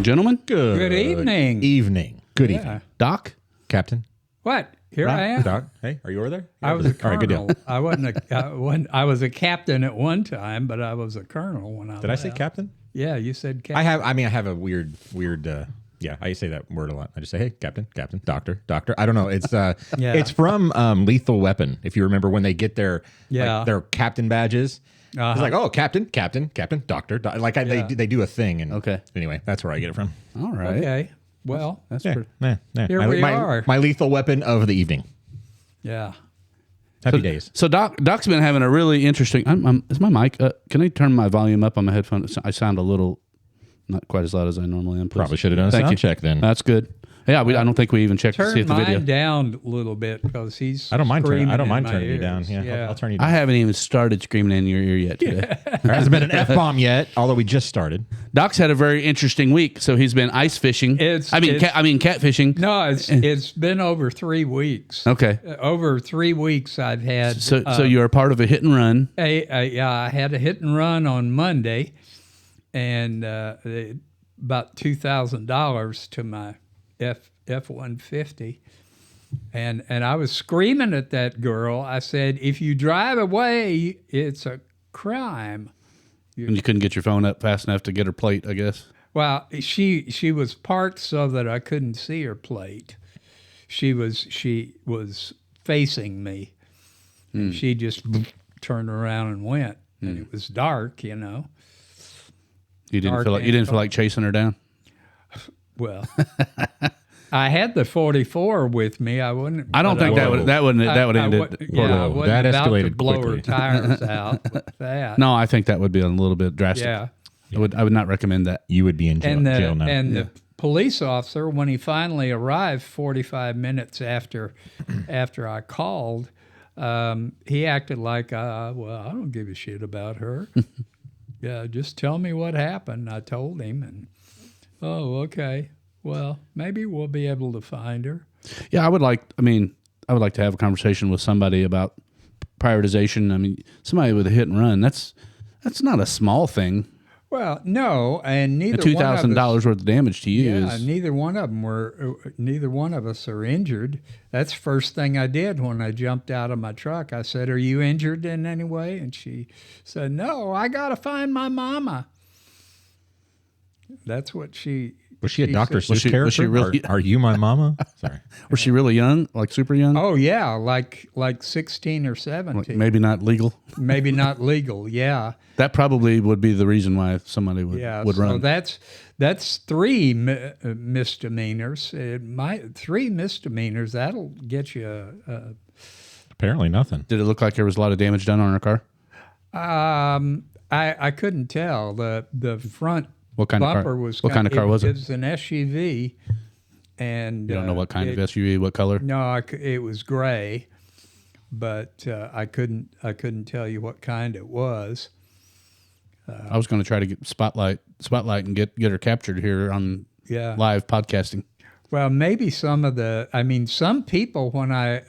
gentlemen. Good evening. Evening. Good evening. Doc? Captain. What? Here I am. Doc. Hey, are you over there? I was a colonel. All right, good deal. I wasn't. I was a captain at one time, but I was a colonel when I. Did I say captain? Yeah, you said captain. I have a weird. Yeah, I say that word a lot. I just say, hey, captain, doctor. I don't know. It's it's from Lethal Weapon. If you remember when they get their their captain badges. It's like, oh, captain, doctor. They do a thing. And okay. Anyway, that's where I get it from. All right. Okay. Well, that's here we are. My lethal weapon of the evening. Yeah. Happy days. So Doc's been having a really interesting. Is my mic? Can I turn my volume up on my headphones? I sound a little not quite as loud as I normally am. Please. Probably should have done a sound check then. That's good. Yeah, I don't think we even checked to see if the video. Turn mine down a little bit because he's. I don't mind turning you down. Yeah, I'll turn you down. I haven't even started screaming in your ear yet today. There hasn't been an F-bomb yet, although we just started. Doc's had a very interesting week. So he's been ice fishing. Catfishing. No, it's been over 3 weeks. Okay. Over 3 weeks I've had. So you're a part of a hit and run. I had a hit and run on Monday, and about $2,000 to my F-150, and I was screaming at that girl. I said, if you drive away, it's a crime. And you couldn't get your phone up fast enough to get her plate, I guess. Well, she was parked so that I couldn't see her plate. She was facing me. And she just turned around and went, and it was dark, You didn't feel like chasing her down. Well, I had the 44 with me. I wouldn't. I don't think that would end it. Yeah, I wasn't that about escalated to blow quickly. her tires out with that. No, I think that would be a little bit drastic. Yeah. I would not recommend that. You would be in jail now. And the police officer, when he finally arrived 45 minutes after I called, he acted like, well, I don't give a shit about her. Yeah, just tell me what happened. I told him, and oh, okay. Well, maybe we'll be able to find her. Yeah, I would like to have a conversation with somebody about prioritization. I mean, somebody with a hit and run, that's not a small thing. Well, no, and neither $2,000 worth of damage to you is. Neither one of us are injured. That's the first thing I did when I jumped out of my truck. I said, "Are you injured in any way?" And she said, "No, I got to find my mama." That's what she. Was she a Dr. Was Seuss character? was she really- Are you my mama? Sorry. Was she really young, like super young? Oh yeah, like 16 or 17. Like maybe not legal. Maybe not legal. Yeah. That probably would be the reason why somebody would run. That's 3 misdemeanors. 3 misdemeanors. That'll get you. Apparently nothing. Did it look like there was a lot of damage done on her car? I couldn't tell. The front what kind bumper of car? was. What kind of car was it? It was an SUV, and you don't know what kind of SUV, what color? No, it was gray, but I couldn't tell you what kind it was. I was going to try to get spotlight and get her captured here on live podcasting. Well, maybe some people when I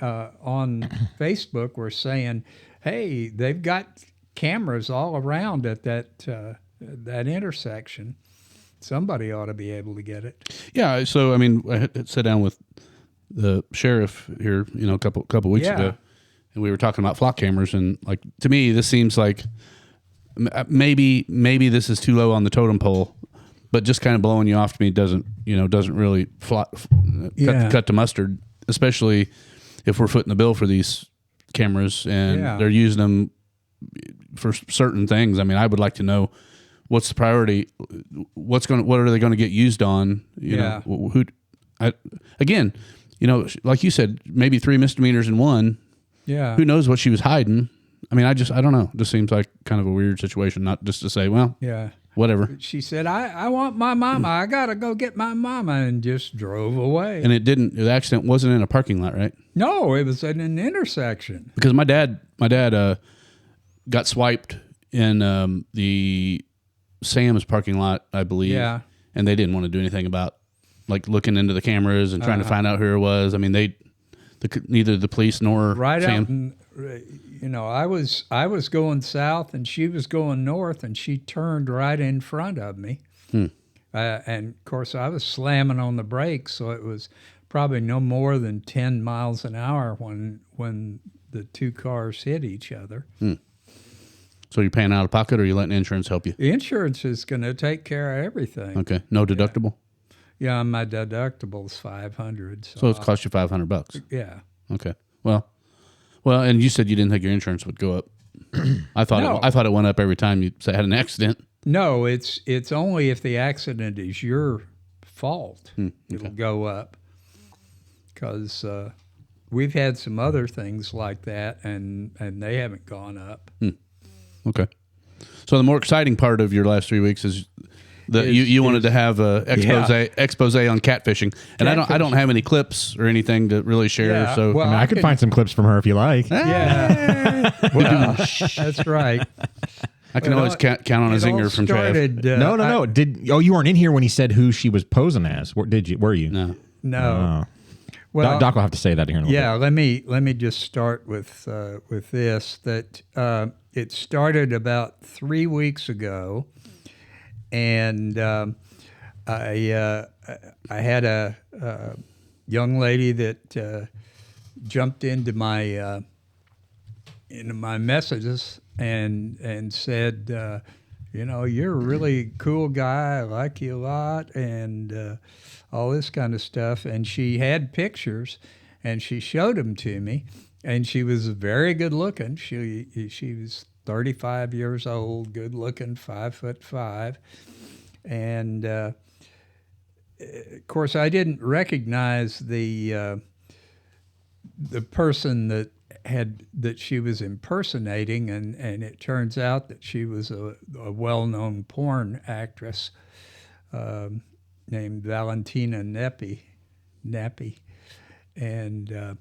on Facebook were saying, "Hey, they've got cameras all around at that intersection. Somebody ought to be able to get it." Yeah. So I had sat down with the sheriff here, a couple weeks ago, and we were talking about flock cameras, and like to me, this seems like maybe this is too low on the totem pole, but just kind of blowing you off to me doesn't really cut to mustard, especially if we're footing the bill for these cameras and they're using them for certain things. I mean, I would like to know what's the priority, what are they going to get used on? Again, like you said, maybe 3 misdemeanors in one. Yeah. Who knows what she was hiding? I mean, I don't know. It just seems like kind of a weird situation, not just to say, well, whatever. She said, I want my mama. I got to go get my mama, and just drove away. And the accident wasn't in a parking lot, right? No, it was at an intersection. Because my dad got swiped in the Sam's parking lot, I believe. Yeah. And they didn't want to do anything about like looking into the cameras and trying to find out who it was. I mean, neither the police nor Sam. I was going south and she was going north, and she turned right in front of me. And of course, I was slamming on the brakes, so it was probably no more than 10 miles an hour when the two cars hit each other. So you're paying out of pocket, or you letting insurance help you? The insurance is going to take care of everything. Okay, no deductible. Yeah, my deductible's $500. So it cost you $500. Yeah. Okay. Well, and you said you didn't think your insurance would go up. I thought it went up every time you had an accident. No, it's only if the accident is your fault it'll go up. Because we've had some other things like that, and they haven't gone up. Okay. So the more exciting part of your last 3 weeks is that you wanted to have a expose on catfishing, and I don't have any clips or anything to really share. Yeah, So well, I could find some clips from her if you like. Yeah, well, that's right. I can always count on a zinger from Trav. No. You weren't in here when he said who she was posing as? Did you? Were you? No. No. Oh. Well, Doc will have to say that here in a little bit. let me just start with this. That it started about 3 weeks ago, and I had a young lady that jumped into my messages and said, you're a really cool guy. I like you a lot, and all this kind of stuff. And she had pictures, and she showed them to me. And she was very good looking. She was 35 years old, good looking, 5'5", and of course I didn't recognize the person that she was impersonating, and it turns out that she was a well-known porn actress named Valentina Nappi. And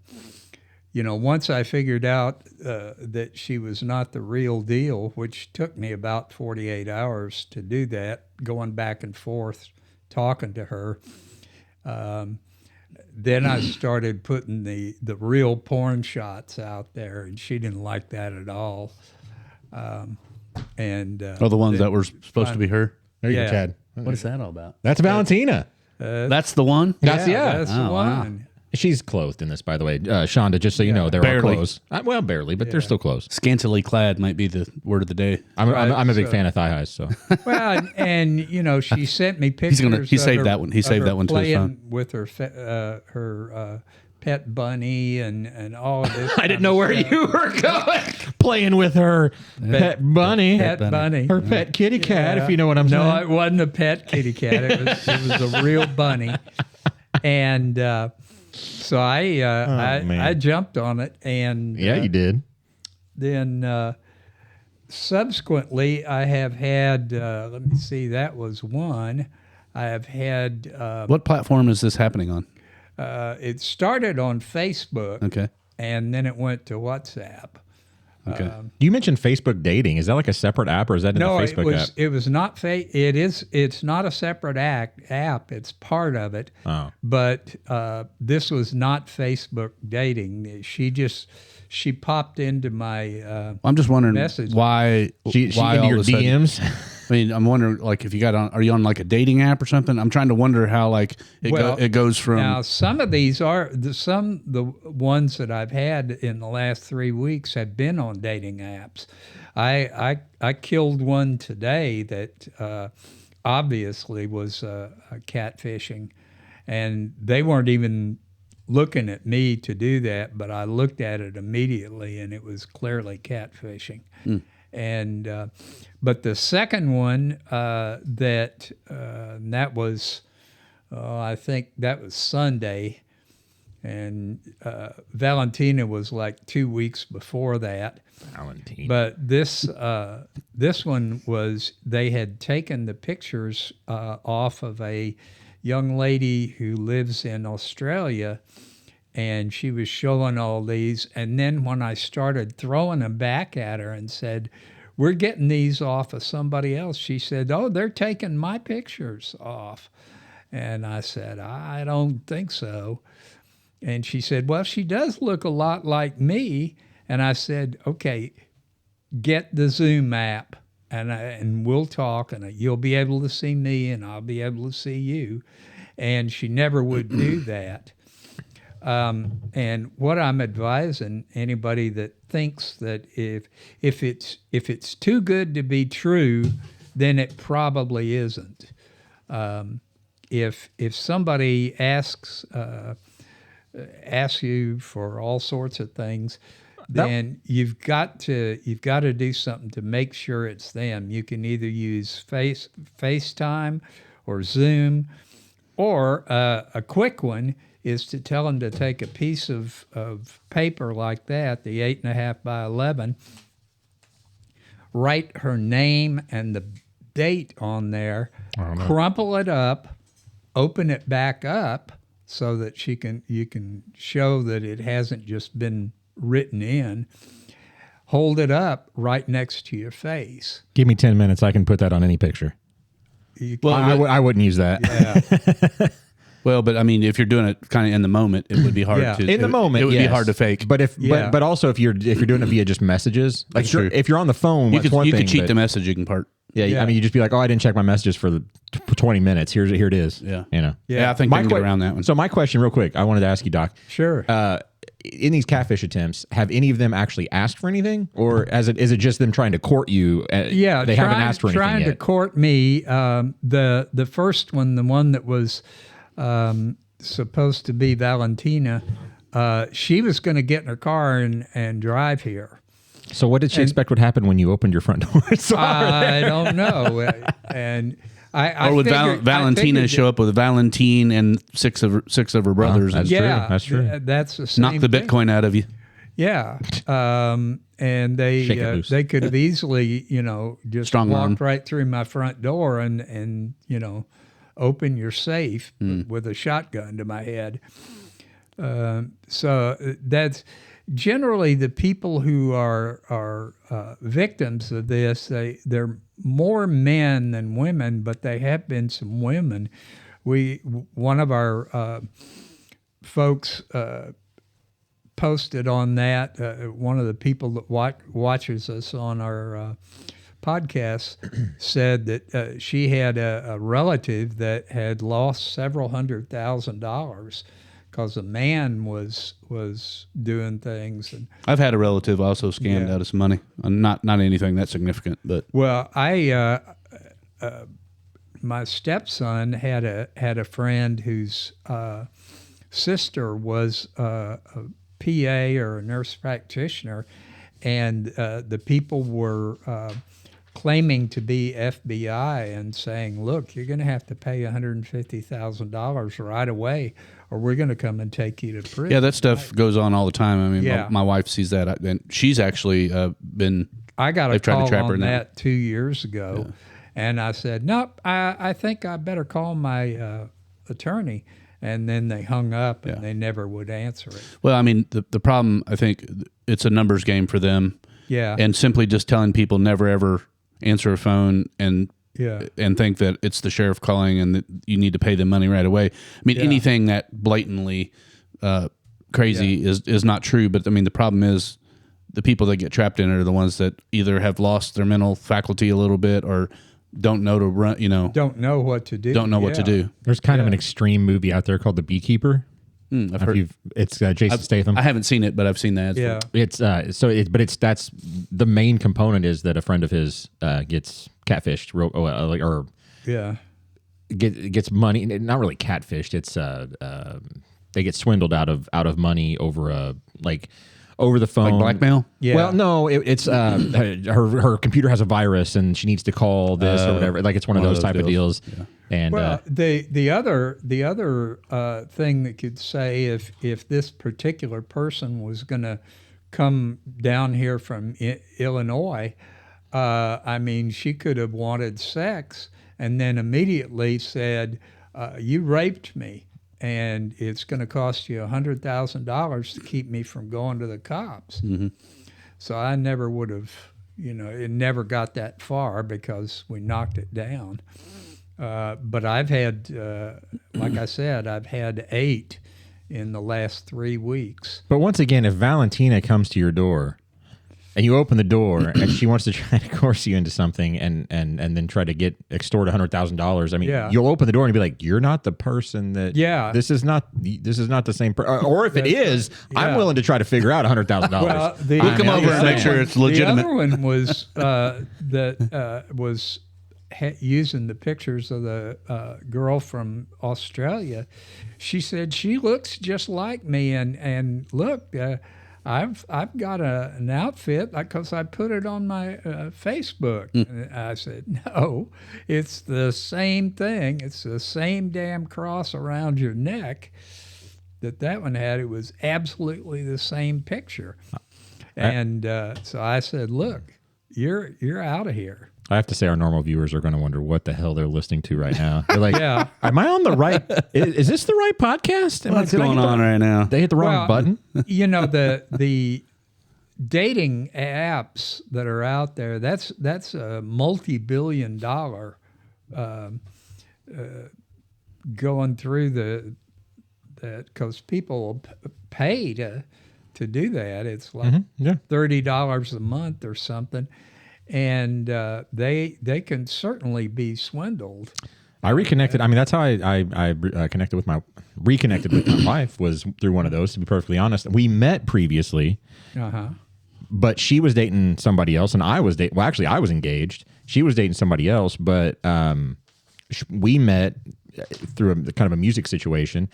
once I figured out that she was not the real deal, which took me about 48 hours to do that, going back and forth, talking to her, then I started putting the real porn shots out there, and she didn't like that at all. The ones that were supposed to be her? There you go, Chad. What is that all about? That's Valentina. That's the one? That's the Oh, one. wow. She's clothed in this, by the way. Shonda, just so you know, they're all Barely. clothes. Well, barely, but they're still clothes. Scantily clad might be the word of the day. I'm a big fan of thigh highs, so. Well, and she sent me pictures. He saved that one. He saved that one to his phone. With her pet bunny and all of this. I didn't know where you were going. Playing with her pet bunny. Pet bunny. Her pet kitty cat, if you know what I'm saying. No, it wasn't a pet kitty cat. It was a real bunny. And so I jumped on it. And yeah, you did. Then subsequently, I have had, let me see, that was one. I have had... what platform is this happening on? It started on Facebook. Okay. And then it went to WhatsApp. Okay. You mentioned Facebook dating. Is that like a separate app, or is that in the Facebook app? It was not. It's not a separate app. It's part of it. Oh. But this was not Facebook dating. She popped into my. I'm just wondering message. why She why into all your of a sudden- DMs? I mean, I'm wondering, like, if you are you on like a dating app or something? I'm trying to wonder how, like, it goes from. Now, some of these the ones that I've had in the last 3 weeks have been on dating apps. I killed one today that obviously was catfishing, and they weren't even looking at me to do that, but I looked at it immediately, and it was clearly catfishing. And but the second one that was, I think that was Sunday, and Valentina was like 2 weeks before that. Valentina. But this one was, they had taken the pictures off of a young lady who lives in Australia, and she was showing all these. And then when I started throwing them back at her and said, we're getting these off of somebody else, she said, oh, they're taking my pictures off. And I said, I don't think so. And she said, well, she does look a lot like me. And I said, okay, get the Zoom app. and we'll talk, and you'll be able to see me, and I'll be able to see you. And she never would do that. And what I'm advising anybody that thinks that if it's too good to be true, then it probably isn't. If somebody asks you for all sorts of things, then you've got to do something to make sure it's them. You can either use FaceTime or Zoom, or a quick one is to tell them to take a piece of paper like that, the 8.5 by 11, write her name and the date on there, crumple it up, open it back up so that you can show that it hasn't just been written in. Hold it up right next to your face. Give me 10 minutes. I can put that on any picture. Well, I wouldn't use that. Yeah. Well, but I mean, if you're doing it kind of in the moment, it would be hard to. In the moment, it would be hard to fake. But but also if you're doing it via just messages, like if you're on the phone, you could cheat the messaging part. Yeah, I mean, you just be like, oh, I didn't check my messages for 20 minutes. Here it is. Yeah, you know. Yeah, I think I can get around that one. So my question, real quick, I wanted to ask you, Doc. Sure. In these catfish attempts, have any of them actually asked for anything, or is it just them trying to court you? Yeah, they haven't asked for anything trying yet. to court me. The first one, the one that was supposed to be Valentina, she was going to get in her car and drive here. So what did she expect would happen when you opened your front door? I don't know. And I or would figured, Valentina show up with Valentine and six of her brothers? That's true. That's true. That's the same knock the thing. Bitcoin out of you. Yeah. And they could have easily, just Strong walked arm. right through my front door and open your safe with a shotgun to my head. So that's generally the people who are victims of this. They're more men than women, but they have been some women. One of our folks posted on that. One of the people that watches us on our podcast said that she had a relative that had lost several $100,000 because a man was doing things. And I've had a relative also scammed out of some money. Not anything that significant, but well, my stepson had a friend whose sister was a PA or a nurse practitioner, and the people were claiming to be FBI and saying, "Look, you're going to have to pay $150,000 right away, or we're going to come and take you to prison." Yeah, that stuff goes on all the time. I mean, my wife sees that, and she's actually been. I got a call trap her on now. that 2 years ago, and I said, "Nope, I think I better call my attorney." And then they hung up, and they never would answer it. Well, I mean, the problem, I think, it's a numbers game for them. Yeah. And simply just telling people never ever answer a phone and think that it's the sheriff calling and that you need to pay them money right away. I mean, anything that blatantly crazy is not true. But I mean, the problem is the people that get trapped in it are the ones that either have lost their mental faculty a little bit or don't know to run, don't know what to do. Don't know what to do. There's kind of an extreme movie out there called The Beekeeper. I've heard. It's Jason Statham. I haven't seen it, but I've seen that. Yeah. It's that's the main component is that a friend of his gets catfished gets money. Not really catfished. It's they get swindled out of money over over the phone. Like blackmail? Yeah. Well, no, it's her computer has a virus and she needs to call this or whatever. Like it's one of those type of deals. Yeah. And the other thing that could say if this particular person was going to come down here from Illinois, I mean, she could have wanted sex and then immediately said, "You raped me, and it's going to cost you $100,000 to keep me from going to the cops." Mm-hmm. So I never would have, it never got that far because we knocked it down. But I've had, like I said, I've had 8 in the last 3 weeks. But once again, if Valentina comes to your door and you open the door, and she wants to try to coerce you into something, and then try to extort $100,000. I mean, you'll open the door and be like, "You're not the person that. This is not the same person. Or if it is, I'm willing to try to figure out $100,000. Well, we'll come over and make sure it's legitimate. The other one was was using the pictures of the girl from Australia. She said she looks just like me, and look. I've got an outfit because I put it on my Facebook. And I said, no, it's the same thing. It's the same damn cross around your neck that one had. It was absolutely the same picture. And so I said, look, you're out of here. I have to say, our normal viewers are going to wonder what the hell they're listening to right now. They're like, am I on the right? Is this the right podcast? What's going on right now? They hit the wrong button. You know, the dating apps that are out there, that's a multi-billion-dollar going through that because people pay to do that. It's like $30 a month or something. And they can certainly be swindled. I reconnected. I mean, that's how I reconnected with my wife, was through one of those. To be perfectly honest, we met previously, but she was dating somebody else, and I was dating. Well, actually, I was engaged. She was dating somebody else, but we met through kind of a music situation.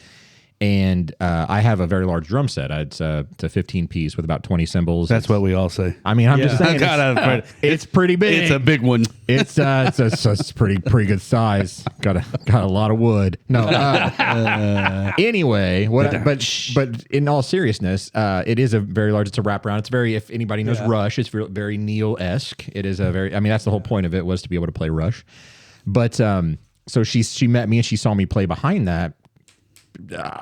And I have a very large drum set. It's a 15-piece with about 20 cymbals. That's what we all say. I mean, I'm just saying, it's pretty big. It's a big one. It's pretty good size. Got a lot of wood. No. Anyway, but in all seriousness, it is a very large. It's a wraparound. It's very, if anybody knows Rush, it's very Neil-esque. It is a very. I mean, that's the whole point of it, was to be able to play Rush. But so she met me and she saw me play behind that.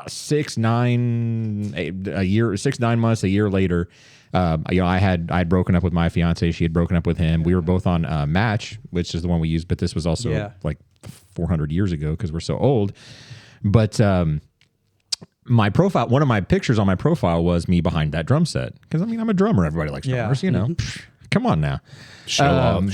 6 9 months, a year later, I had broken up with my fiance. She had broken up with him. We were both on Match, which is the one we used, but this was also like 400 years ago because we're so old. But my profile, one of my pictures on my profile was me behind that drum set, because I mean, I'm a drummer. Everybody likes drummers, you know. Come on now. Show off.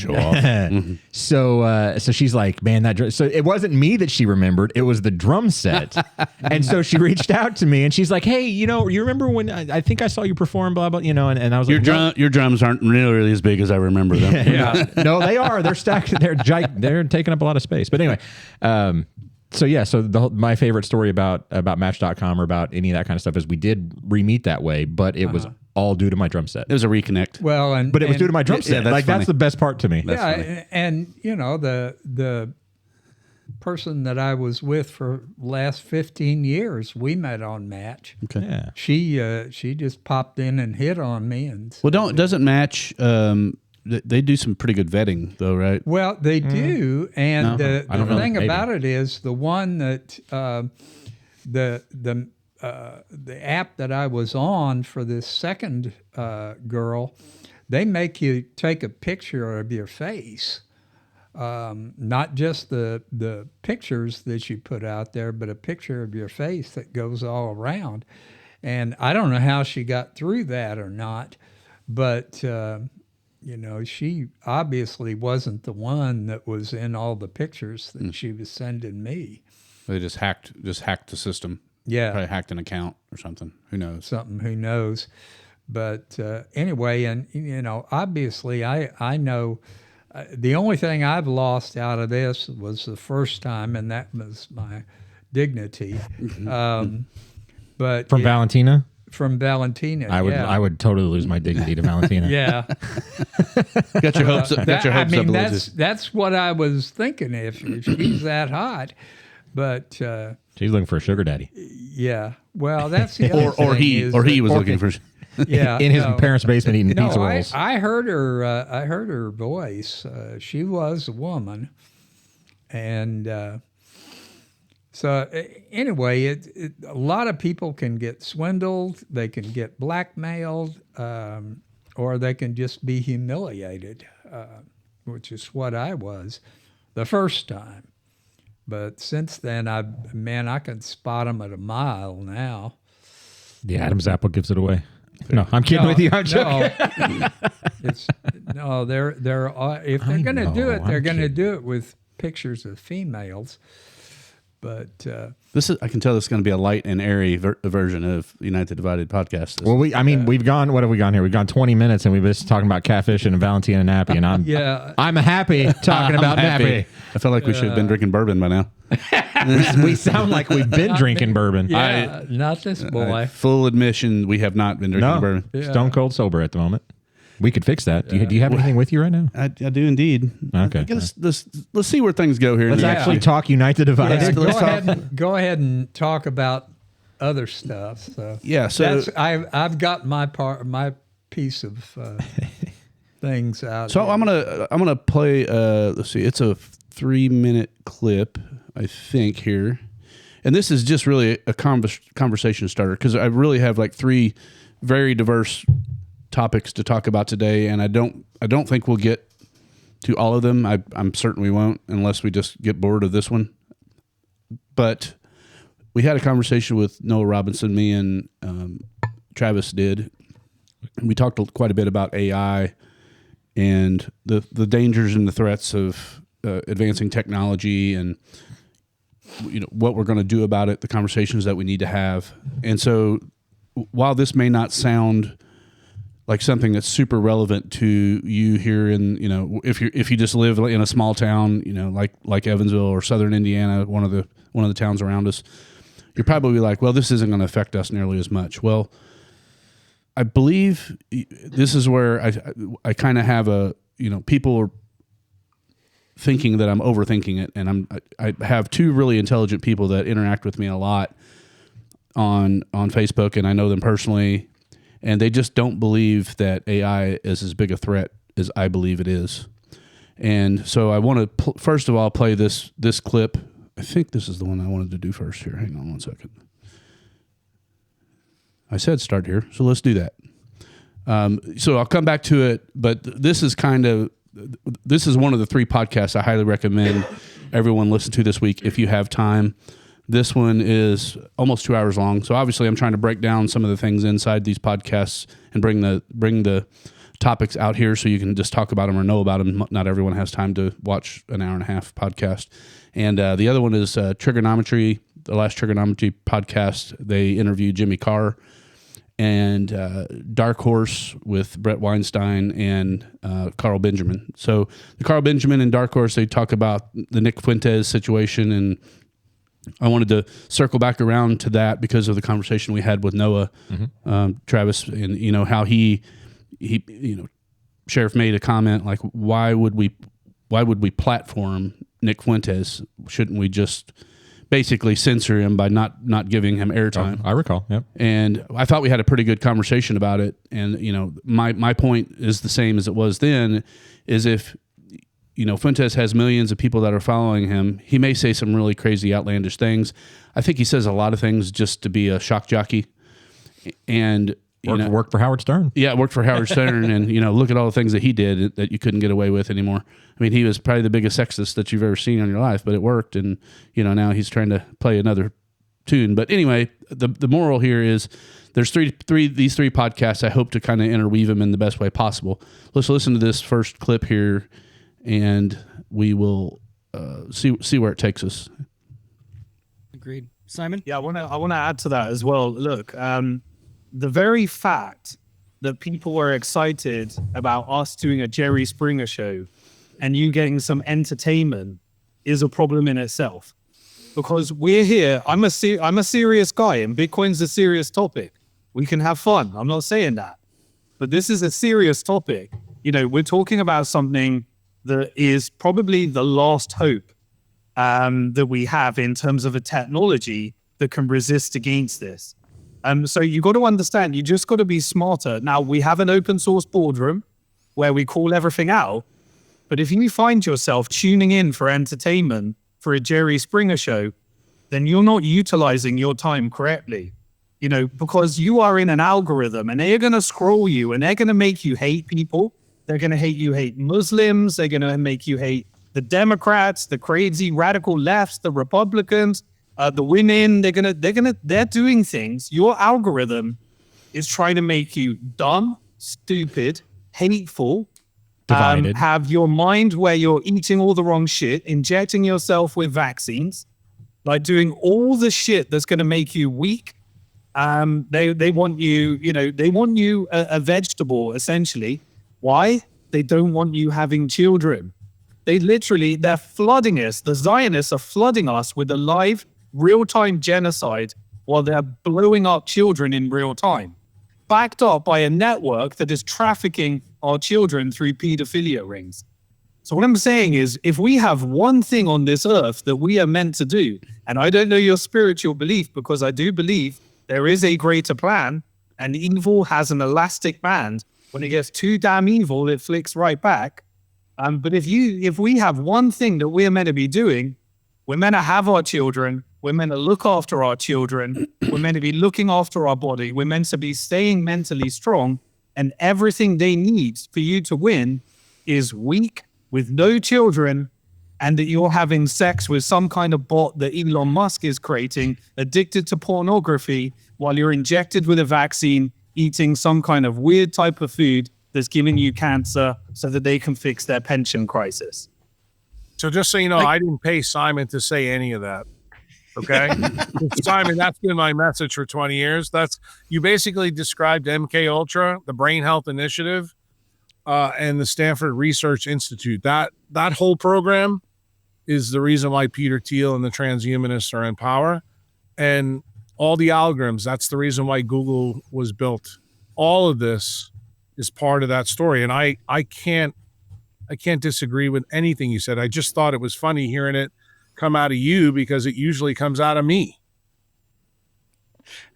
So she's like, man, so it wasn't me that she remembered. It was the drum set. And so she reached out to me and she's like, hey, you know, you remember when I think I saw you perform, blah, blah, you know, and I was like, your drums aren't really as big as I remember them. No, they are. They're stacked. They're taking up a lot of space. But anyway, so my favorite story about Match.com or about any of that kind of stuff is we did re-meet that way, but it was all due to my drum set. It was a reconnect. Well, but it was due to my drum set. That's the best part to me. And you know, the person that I was with for last 15 years, we met on Match. Okay. Yeah. She just popped in and hit on me, and doesn't Match. They do some pretty good vetting, though, right? Well, they do, and the thing about it is the one that the app that I was on for this second girl, they make you take a picture of your face, not just the pictures that you put out there, but a picture of your face that goes all around. And I don't know how she got through that or not, but you know, she obviously wasn't the one that was in all the pictures that she was sending me. They just hacked the system. Yeah. Probably hacked an account or something. Who knows? But anyway, and, you know, obviously I know the only thing I've lost out of this was the first time, and that was my dignity. But From Valentina? From Valentina, I would totally lose my dignity to Valentina. Yeah. Got your hopes up. That's what I was thinking, if she's that hot. But she's looking for a sugar daddy. Yeah. Well, that's the other or thing. he was looking for. Yeah. In his parents' basement eating pizza rolls. I heard her voice. She was a woman, and so anyway, a lot of people can get swindled. They can get blackmailed, or they can just be humiliated, which is what I was the first time. But since then, I can spot them at a mile now. The Adam's apple gives it away. No, I'm kidding with you. I'm joking. It's no, they're if they're going to do it, they're going to do it with pictures of females. But I can tell this is going to be a light and airy version of United Divided podcast. Well, we've gone. What have we gone here? We've gone 20 minutes, and we've been talking about catfishing and Valentina and Nappi, and I'm happy talking about Nappi. I feel like we should have been drinking bourbon by now. We sound like we've been drinking bourbon. Yeah, not this boy. Full admission, we have not been drinking bourbon. Yeah. Stone cold sober at the moment. We could fix that. Do you have anything with you right now? I do indeed. Okay. Let's see where things go here. Let's actually talk United Divided. Go ahead and talk about other stuff. So I've got my piece of things out. So I'm gonna play. Let's see. It's a 3-minute clip, I think here, and this is just really a conversation starter because I really have like 3 very diverse topics to talk about today, and I don't think we'll get to all of them. I'm certain we won't unless we just get bored of this one. But we had a conversation with Noah Robinson, me and Travis did. We talked quite a bit about AI and the dangers and the threats of advancing technology, and what we're going to do about it, the conversations that we need to have. And so while this may not sound like something that's super relevant to you here in, if you just live in a small town, like Evansville or Southern Indiana, one of the towns around us, you're probably like, well, this isn't going to affect us nearly as much. Well, I believe this is where I kind of have people are thinking that I'm overthinking it, and I have 2 really intelligent people that interact with me a lot on Facebook, and I know them personally. And they just don't believe that AI is as big a threat as I believe it is. And so I want to, first of all, play this clip. I think this is the one I wanted to do first here. Hang on one second. I said start here, so let's do that. So I'll come back to it, but this is one of the 3 podcasts I highly recommend everyone listen to this week if you have time. This one is almost 2 hours long. So obviously I'm trying to break down some of the things inside these podcasts and bring the topics out here so you can just talk about them or know about them. Not everyone has time to watch an hour and a half podcast. And the other one is Trigonometry, the last Trigonometry podcast. They interviewed Jimmy Carr, and Dark Horse with Brett Weinstein and Carl Benjamin. So the Carl Benjamin and Dark Horse, they talk about the Nick Fuentes situation, and I wanted to circle back around to that because of the conversation we had with Noah, Travis, and how he Sheriff made a comment like, why would we platform Nick Fuentes? Shouldn't we just basically censor him by not giving him airtime? I recall, yep. And I thought we had a pretty good conversation about it. And my point is the same as it was then, is if Fuentes has millions of people that are following him, he may say some really crazy, outlandish things. I think he says a lot of things just to be a shock jockey. And worked for Howard Stern. Yeah, worked for Howard Stern, and look at all the things that he did that you couldn't get away with anymore. I mean, he was probably the biggest sexist that you've ever seen in your life, but it worked, and now he's trying to play another tune. But anyway, the moral here is there's these three podcasts. I hope to kind of interweave them in the best way possible. Let's listen to this first clip here, and we will see where it takes us. Agreed. Simon? Yeah, I want to add to that as well. Look, the very fact that people were excited about us doing a Jerry Springer show and you getting some entertainment is a problem in itself. Because we're here, I'm a serious guy, and Bitcoin's a serious topic. We can have fun. I'm not saying that. But this is a serious topic. We're talking about something that is probably the last hope that we have in terms of a technology that can resist against this. So you got to understand, you just got to be smarter. Now, we have an open source boardroom where we call everything out. But if you find yourself tuning in for entertainment for a Jerry Springer show, then you're not utilizing your time correctly. Because you are in an algorithm and they're going to scroll you and they're going to make you hate people. They're going to hate Muslims. They're going to make you hate the Democrats, the crazy radical lefts, the Republicans, the women. They're doing things. Your algorithm is trying to make you dumb, stupid, hateful, Divided. have your mind where you're eating all the wrong shit, injecting yourself with vaccines, like doing all the shit that's going to make you weak. They want you, they want you a vegetable, essentially. Why? They don't want you having children. They're flooding us. The Zionists are flooding us with a live, real-time genocide while they're blowing up children in real time, backed up by a network that is trafficking our children through pedophilia rings. So what I'm saying is, if we have one thing on this earth that we are meant to do, and I don't know your spiritual belief, because I do believe there is a greater plan, and evil has an elastic band. When it gets too damn evil, it flicks right back. But if we have one thing that we're meant to be doing, we're meant to have our children, we're meant to look after our children, we're meant to be looking after our body, we're meant to be staying mentally strong, and everything they need for you to win is weak, with no children, and that you're having sex with some kind of bot that Elon Musk is creating, addicted to pornography, while you're injected with a vaccine, eating some kind of weird type of food that's giving you cancer so that they can fix their pension crisis. So just so you know, I didn't pay Simon to say any of that. Okay? Simon, that's been my message for 20 years. You basically described MK Ultra, the Brain Health Initiative, and the Stanford Research Institute. That whole program is the reason why Peter Thiel and the transhumanists are in power. And all the algorithms, that's the reason why Google was built. All of this is part of that story. And I can't disagree with anything you said. I just thought it was funny hearing it come out of you, because it usually comes out of me.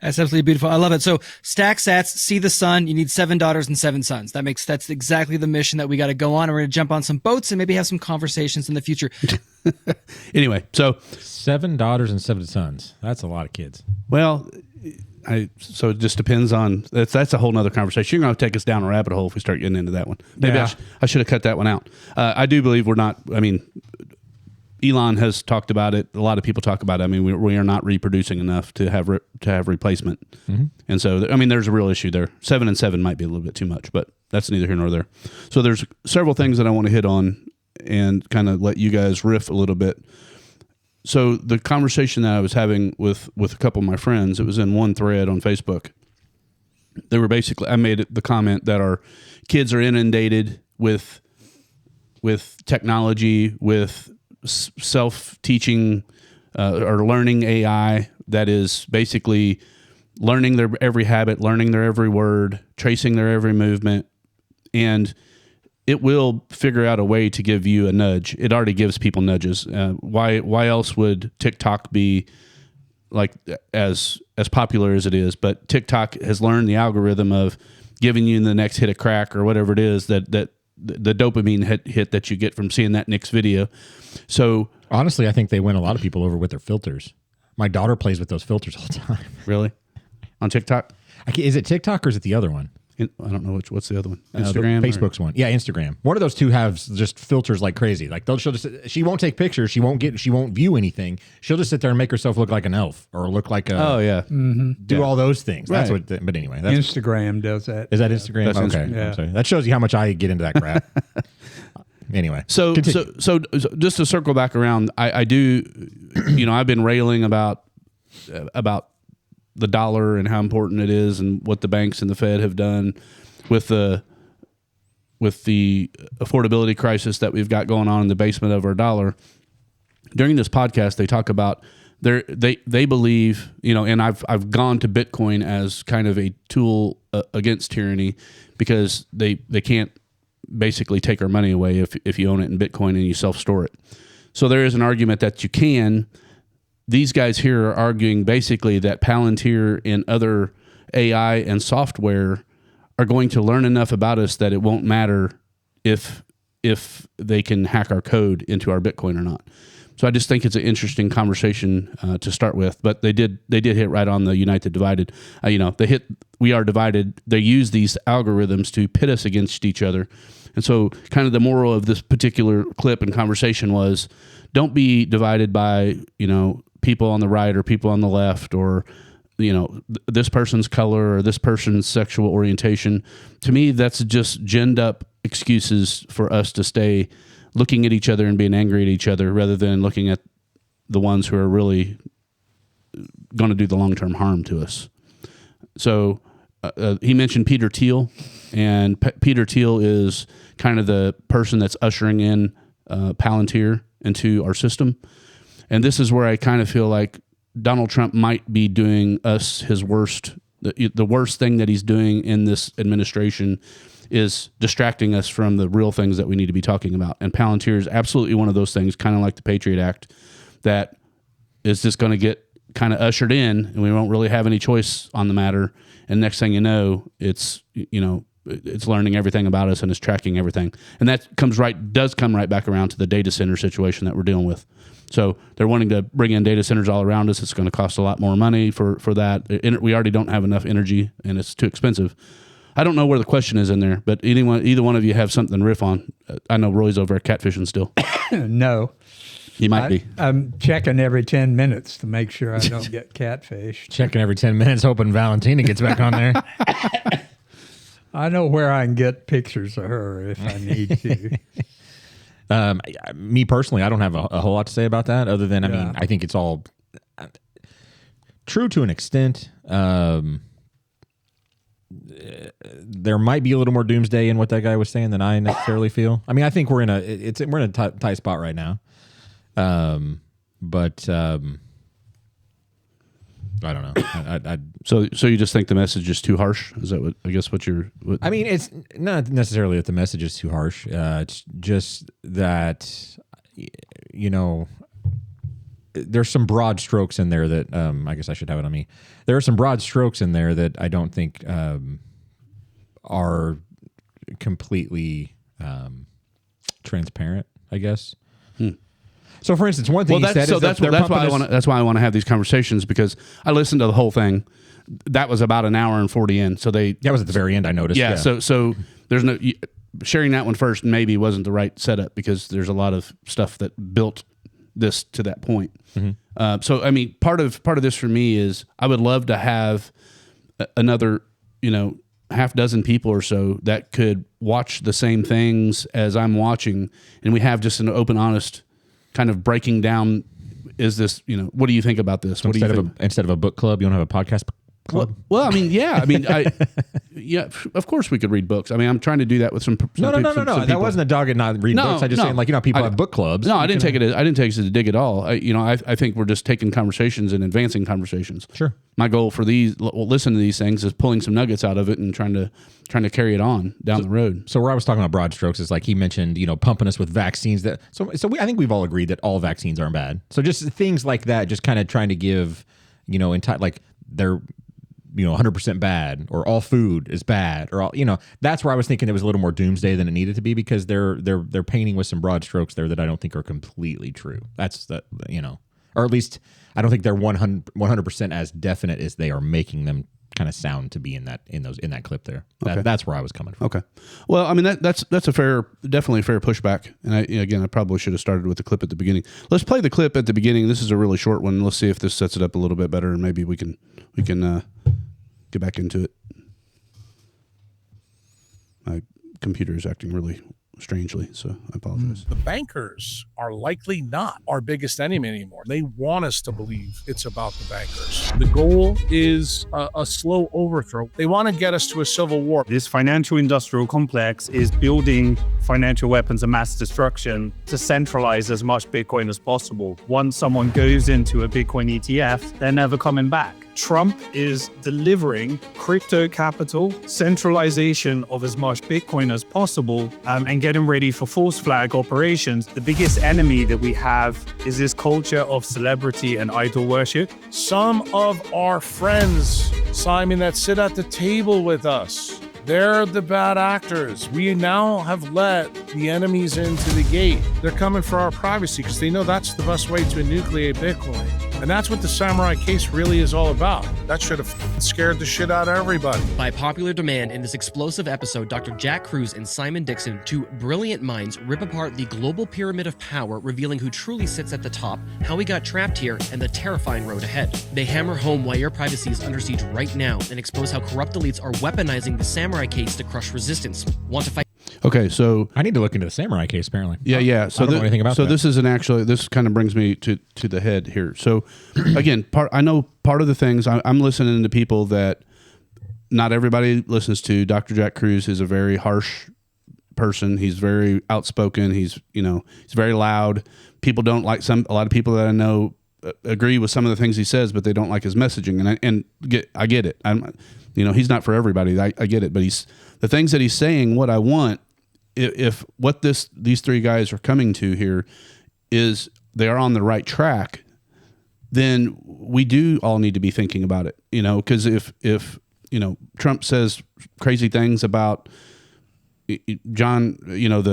That's absolutely beautiful. I love it. So stack sats, see the sun. You need 7 daughters and 7 sons. That's exactly the mission that we got to go on. And we're going to jump on some boats and maybe have some conversations in the future. Anyway, so 7 daughters and 7 sons. That's a lot of kids. Well, so it just depends on, that's a whole nother conversation. You're going to take us down a rabbit hole if we start getting into that one. Maybe I should have cut that one out. I do believe Elon has talked about it. A lot of people talk about it. I mean, we are not reproducing enough to have replacement. Mm-hmm. And so, there's a real issue there. 7 and 7 might be a little bit too much, but that's neither here nor there. So there's several things that I want to hit on and kind of let you guys riff a little bit. So the conversation that I was having with a couple of my friends, it was in one thread on Facebook. They were basically, I made the comment that our kids are inundated with technology, with self-teaching or learning AI that is basically learning their every habit, learning their every word, tracing their every movement, and it will figure out a way to give you a nudge. It already gives people nudges. Why else would TikTok be like as popular as it is? But TikTok has learned the algorithm of giving you the next hit of crack or whatever it is that the dopamine hit that you get from seeing that next video. So honestly, I think they win a lot of people over with their filters. My daughter plays with those filters all the time. Really? On TikTok? Is it TikTok or is it the other one? I don't know what's the other one. Instagram, Facebook's one. Yeah, Instagram. One of those two has just filters like crazy. Like she won't take pictures. She won't view anything. She'll just sit there and make herself look like an elf or look like a. Oh yeah. Do all those things. Right. That's what. But anyway, Instagram does that. Is that Instagram? That's okay. Instagram. Yeah. I'm sorry. That shows you how much I get into that crap. Anyway, so just to circle back around, I do, I've been railing about the dollar and how important it is, and what the banks and the Fed have done with the affordability crisis that we've got going on in the basement of our dollar. During this podcast, they talk about they believe, and I've gone to Bitcoin as kind of a tool against tyranny, because they can't basically take our money away if you own it in Bitcoin and you self-store it. So there is an argument that you can. These guys here are arguing basically that Palantir and other AI and software are going to learn enough about us that it won't matter if they can hack our code into our Bitcoin or not. So I just think it's an interesting conversation to start with. But they did hit right on the United Divided. They hit we are divided. They use these algorithms to pit us against each other. And so kind of the moral of this particular clip and conversation was, don't be divided by, people on the right or people on the left, or, this person's color or this person's sexual orientation. To me, that's just ginned up excuses for us to stay looking at each other and being angry at each other rather than looking at the ones who are really going to do the long-term harm to us. So he mentioned Peter Thiel, and Peter Thiel is kind of the person that's ushering in Palantir into our system. And this is where I kind of feel like Donald Trump might be doing us his worst. The worst thing that he's doing in this administration is distracting us from the real things that we need to be talking about. And Palantir is absolutely one of those things, kind of like the Patriot Act, that is just going to get kind of ushered in, and we won't really have any choice on the matter. And next thing you know, it's learning everything about us and it's tracking everything. And that does come right back around to the data center situation that we're dealing with. So they're wanting to bring in data centers all around us. It's going to cost a lot more money for that. We already don't have enough energy, and it's too expensive. I don't know where the question is in there, but either one of you have something to riff on. I know Roy's over at Catfishing still. No. He might be. I'm checking every 10 minutes to make sure I don't get catfished. Checking every 10 minutes, hoping Valentina gets back on there. I know where I can get pictures of her if I need to. Me personally, I don't have a whole lot to say about that other than, I think it's all true to an extent. There might be a little more doomsday in what that guy was saying than I necessarily feel. I think we're in a tight spot right now. But I don't know. So you just think the message is too harsh? Is that what you're? It's not necessarily that the message is too harsh. It's just that, there's some broad strokes in there that, I guess I should have it on me. There are some broad strokes in there that I don't think, are completely, transparent, I guess. So, for instance, one thing he said is that's why I want to have these conversations, because I listened to the whole thing. That was about an hour and 40 in. So that was at the very end, I noticed. Yeah. So there's no sharing that one first. Maybe wasn't the right setup, because there's a lot of stuff that built this to that point. Mm-hmm. So part of this for me is I would love to have another half dozen people or so that could watch the same things as I'm watching, and we have just an open, honest kind of breaking down. Is this, what do you think about this? So instead of a book club, you want to have a podcast club? Well, yeah. Of course we could read books. I'm trying to do that with some No. That wasn't a dog at not reading books. I just saying, people have book clubs. No, I didn't take it as a dig at all. I think we're just taking conversations and advancing conversations. Sure. My goal for listen to these things is pulling some nuggets out of it and trying to carry it on down the road. So where I was talking about broad strokes is like he mentioned, pumping us with vaccines. I think we've all agreed that all vaccines aren't bad. So just things like that, just kind of trying to give, like they're 100% bad, or all food is bad, or all, that's where I was thinking it was a little more doomsday than it needed to be, because they're painting with some broad strokes there that I don't think are completely true. That's or at least I don't think they're 100% as definite as they are making them kind of sound to be in that clip there. That's where I was coming from. Okay. Well, that's definitely a fair pushback. And I probably should have started with the clip at the beginning. Let's play the clip at the beginning. This is a really short one. Let's see if this sets it up a little bit better, and maybe we can get back into it. My computer is acting really strangely, so I apologize. The bankers are likely not our biggest enemy anymore. They want us to believe it's about the bankers. The goal is a slow overthrow. They want to get us to a civil war. This financial industrial complex is building financial weapons of mass destruction to centralize as much Bitcoin as possible. Once someone goes into a Bitcoin ETF, they're never coming back. Trump is delivering crypto capital, centralization of as much Bitcoin as possible, and getting ready for false flag operations. The biggest enemy that we have is this culture of celebrity and idol worship. Some of our friends, Simon, that sit at the table with us, they're the bad actors. We now have let the enemies into the gate. They're coming for our privacy because they know that's the best way to enucleate Bitcoin. And that's what the Samurai case really is all about. That should have scared the shit out of everybody. By popular demand, in this explosive episode, Dr. Jack Cruz and Simon Dixon, two brilliant minds, rip apart the global pyramid of power, revealing who truly sits at the top, how we got trapped here, and the terrifying road ahead. They hammer home why your privacy is under siege right now and expose how corrupt elites are weaponizing the Samurai case to crush resistance. Want to fight? Okay, so I need to look into the Samurai case. Apparently, yeah. So I don't know anything about that. this isn't actually. This kind of brings me to the head here. So again, I know part of the things I'm listening to people that not everybody listens to. Dr. Jack Cruz is a very harsh person. He's very outspoken. He's very loud. People don't like a lot of people that I know agree with some of the things he says, but they don't like his messaging. And I get it. He's not for everybody. I get it, but the things that he's saying. What I want. If what these three guys are coming to here is they are on the right track, then we do all need to be thinking about it, because if Trump says crazy things about John, who's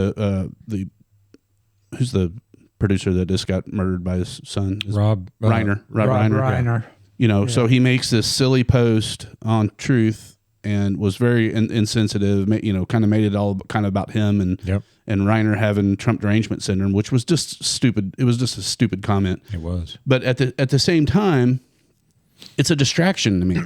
the producer that just got murdered by his son? Rob Reiner. So he makes this silly post on Truth and was very insensitive, kind of made it all kind of about him and Reiner having Trump derangement syndrome, which was just stupid. It was just a stupid comment. It was. But at the same time, it's a distraction to me.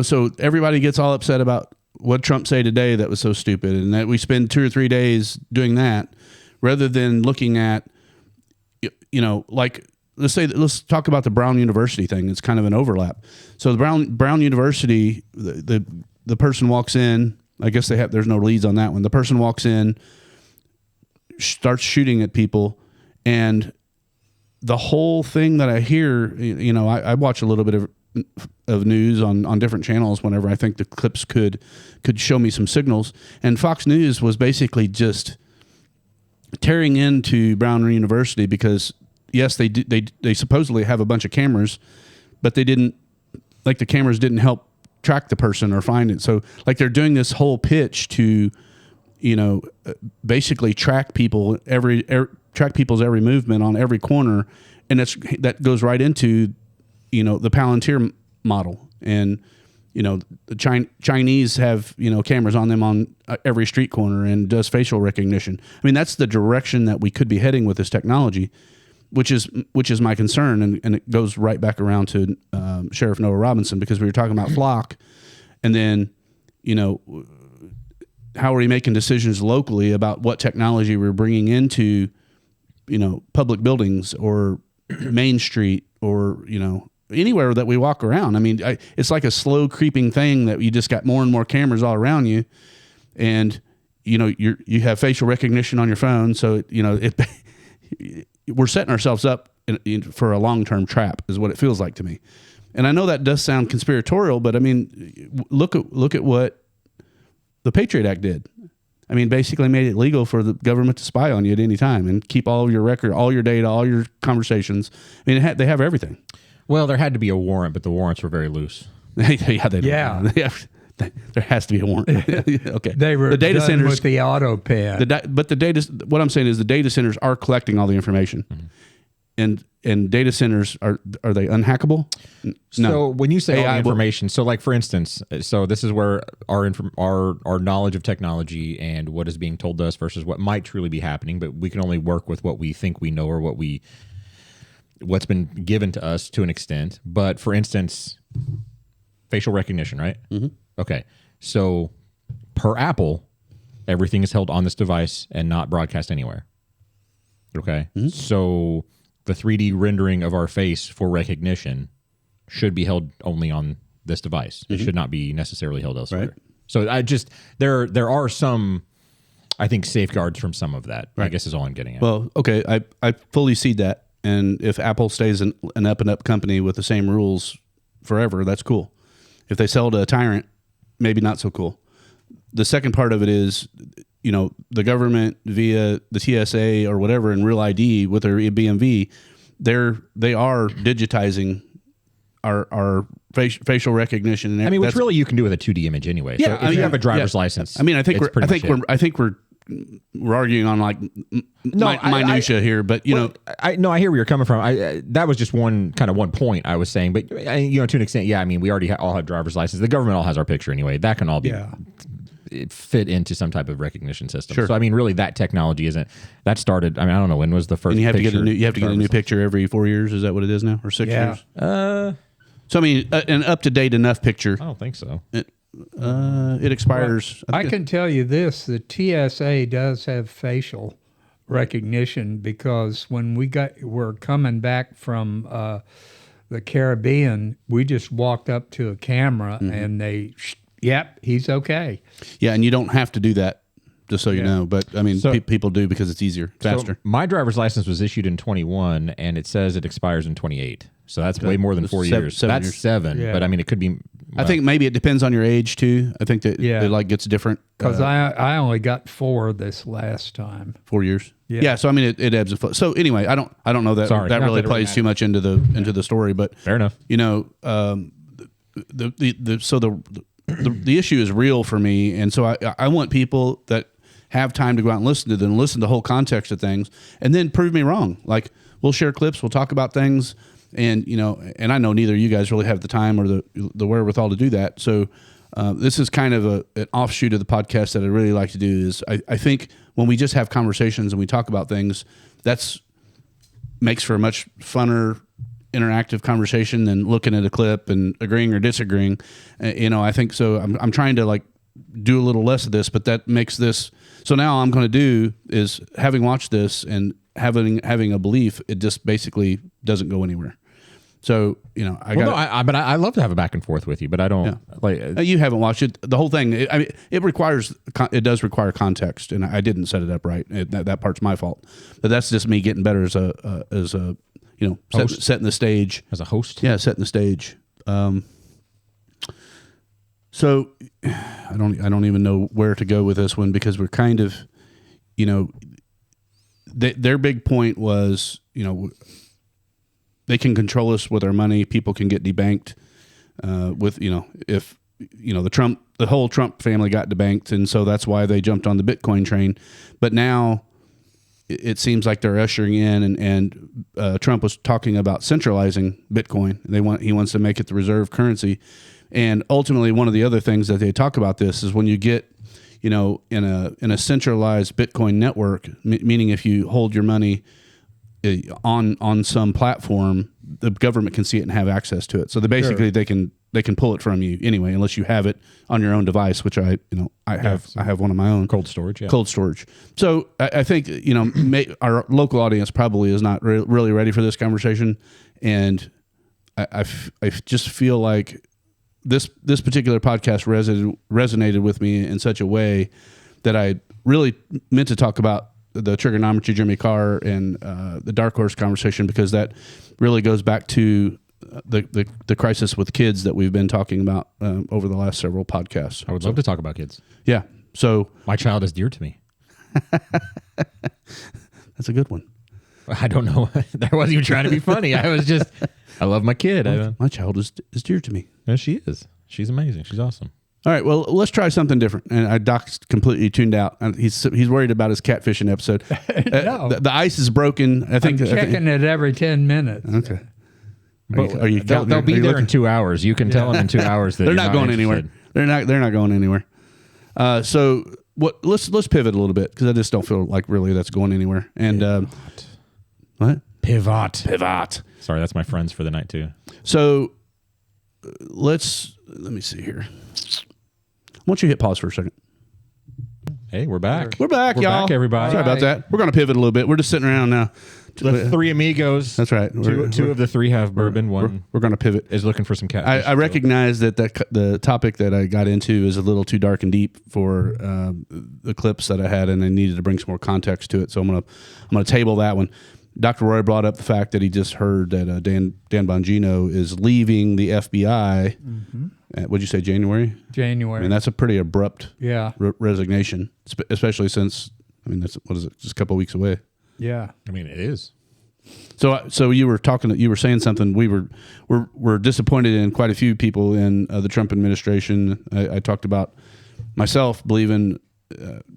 So everybody gets all upset about what Trump say today that was so stupid, and that we spend 2 or 3 days doing that rather than looking at, like, let's talk about the Brown University thing. It's kind of an overlap. So the Brown University, the person walks in. I guess there's no leads on that one. The person walks in, starts shooting at people, and the whole thing that I hear, I watch a little bit of news on different channels whenever I think the clips could show me some signals. And Fox News was basically just tearing into Brown University because, yes, they supposedly have a bunch of cameras, but they didn't, like, the cameras didn't help track the person or find it. So, like, they're doing this whole pitch to, basically track people's every movement on every corner, and that goes right into, the Palantir model. And the Chinese have cameras on them on every street corner and does facial recognition. I mean, that's the direction that we could be heading with this technology, which is my concern, and it goes right back around to Sheriff Noah Robinson, because we were talking about Flock, and then how are we making decisions locally about what technology we're bringing into public buildings or Main Street or anywhere that we walk around. I mean, it's like a slow creeping thing that you just got more and more cameras all around you, and you have facial recognition on your phone, so we're setting ourselves up for a long-term trap, is what it feels like to me. And I know that does sound conspiratorial, but I mean, look at what the Patriot Act did. I mean, basically made it legal for the government to spy on you at any time and keep all of your record, all your data, all your conversations. I mean, they have everything. Well, there had to be a warrant, but the warrants were very loose. There has to be a warrant. Okay. They were the data done centers with the auto pen. But the data. What I'm saying is the data centers are collecting all the information, and data centers are they unhackable? No. So when you say AI all the information, so like for instance, so this is where our knowledge of technology and what is being told to us versus what might truly be happening, but we can only work with what we think we know or what's been given to us to an extent. But for instance, facial recognition, right? Mm-hmm. Okay. So per Apple, everything is held on this device and not broadcast anywhere. Okay. Mm-hmm. So the 3D rendering of our face for recognition should be held only on this device. Mm-hmm. It should not be necessarily held elsewhere. Right. So there are some, I think, safeguards from some of that, right. I guess is all I'm getting at. Well, okay. I fully see that. And if Apple stays an up and up company with the same rules forever, that's cool. If they sell to a tyrant, maybe not so cool. The second part of it is, the government via the TSA or whatever and Real ID with their BMV, they are digitizing our facial recognition. And which really you can do with a 2D image anyway. Yeah, so if you have a driver's license. I mean, I think we're we're arguing on like minutia here, but I hear where you're coming from. That was just one point I was saying, but to an extent, yeah. I mean, we already all have driver's license. The government all has our picture anyway. That can all be fit into some type of recognition system. Sure. So I mean, really, that technology isn't that started. I mean, I don't know when was the first. And you have to get a new picture every 4 years. Is that what it is now, or 6 years? So I mean, an up to date enough picture. I don't think so. It expires. Well, I can tell you this: the TSA does have facial recognition, because when we're coming back from the Caribbean, we just walked up to a camera and they, he's okay. Yeah, and you don't have to do that, just so you know. But I mean, people do because it's easier, faster. So my driver's license was issued in 21, and it says it expires in 28. So that's way more than 4 years. That's years. 7. Yeah. But I mean, it could be. I think maybe it depends on your age too. I think that it like gets different. Because I only got 4 this last time. 4 years. Yeah. So I mean, it ebbs and flows. So anyway, I don't know that that really plays too much into the story. But fair enough. The issue is real for me, and so I want people that have time to go out and listen to them, listen to the whole context of things, and then prove me wrong. Like, we'll share clips, we'll talk about things. And and I know neither of you guys really have the time or the wherewithal to do that. So this is kind of an offshoot of the podcast that I really like to do. Is I think when we just have conversations and we talk about things, that's makes for a much funner, interactive conversation than looking at a clip and agreeing or disagreeing. I think so. I'm trying to like do a little less of this, but that makes this. So now all I'm going to do is, having watched this and having a belief, it just basically doesn't go anywhere. So but I love to have a back and forth with you, but I don't You haven't watched it, the whole thing. It does require context, and I didn't set it up right. That part's my fault, but that's just me getting better as a setting the stage as a host. Yeah, setting the stage. So I don't even know where to go with this one, because we're kind of, their big point was, they can control us with our money. People can get debanked if the whole Trump family got debanked, and so that's why they jumped on the Bitcoin train. But now it seems like they're ushering in, and Trump was talking about centralizing Bitcoin. He wants to make it the reserve currency, and ultimately one of the other things that they talk about this is when you get in a centralized Bitcoin network, meaning if you hold your money on some platform, the government can see it and have access to it. So basically they can pull it from you anyway, unless you have it on your own device, which I have one of my own. Cold storage. So I think our local audience probably is not really ready for this conversation, and I just feel like this particular podcast resonated with me in such a way that I really meant to talk about the trigonometry, Jimmy Carr, and the dark horse conversation, because that really goes back to the crisis with kids that we've been talking about over the last several podcasts. I would love to talk about kids. Yeah. So my child is dear to me. That's a good one. I don't know. That wasn't even trying to be funny. I love my kid. My child is dear to me. Yeah, she is. She's amazing. She's awesome. All right, well, let's try something different. And Doc's completely tuned out. He's worried about his catfishing episode. No. The ice is broken. I'm checking it every 10 minutes. Okay. They'll be there in 2 hours. You can tell them in 2 hours that they're not going anywhere. They're not going anywhere. So let's pivot a little bit, because I just don't feel like really that's going anywhere. And what? Pivot. Sorry, that's my friends for the night too. So let me see here. Why don't you hit pause for a second? Hey, we're back. We're back, y'all. Back, everybody. Sorry about that. We're going to pivot a little bit. We're just sitting around now. The three amigos. That's right. Two of the three have bourbon. One we're going to pivot. Is looking for some catfish. I recognize that the topic that I got into is a little too dark and deep for the clips that I had, and I needed to bring some more context to it. So I'm going to table that one. Dr. Roy brought up the fact that he just heard that Dan Bongino is leaving the FBI. Mm-hmm. What'd you say, January? January. I mean, that's a pretty abrupt resignation, especially since, that's, what is it, just a couple of weeks away. Yeah. I mean, it is. So you were saying something. We're disappointed in quite a few people in the Trump administration. I talked about myself believing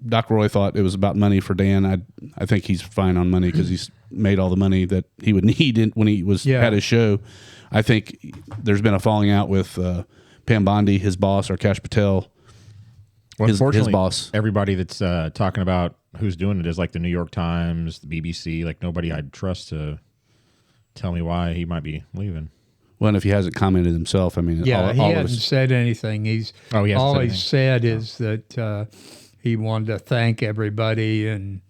Dr. Roy thought it was about money for Dan. I think he's fine on money because he's made all the money that he would need when he had his show. I think there's been a falling out with Pam Bondi, his boss, or Kash Patel, his boss. Everybody that's talking about who's doing it is like the New York Times, the BBC, like nobody I'd trust to tell me why he might be leaving. Well, and if he hasn't commented himself, I mean, he hasn't said anything. All he's said is that he wanted to thank everybody, and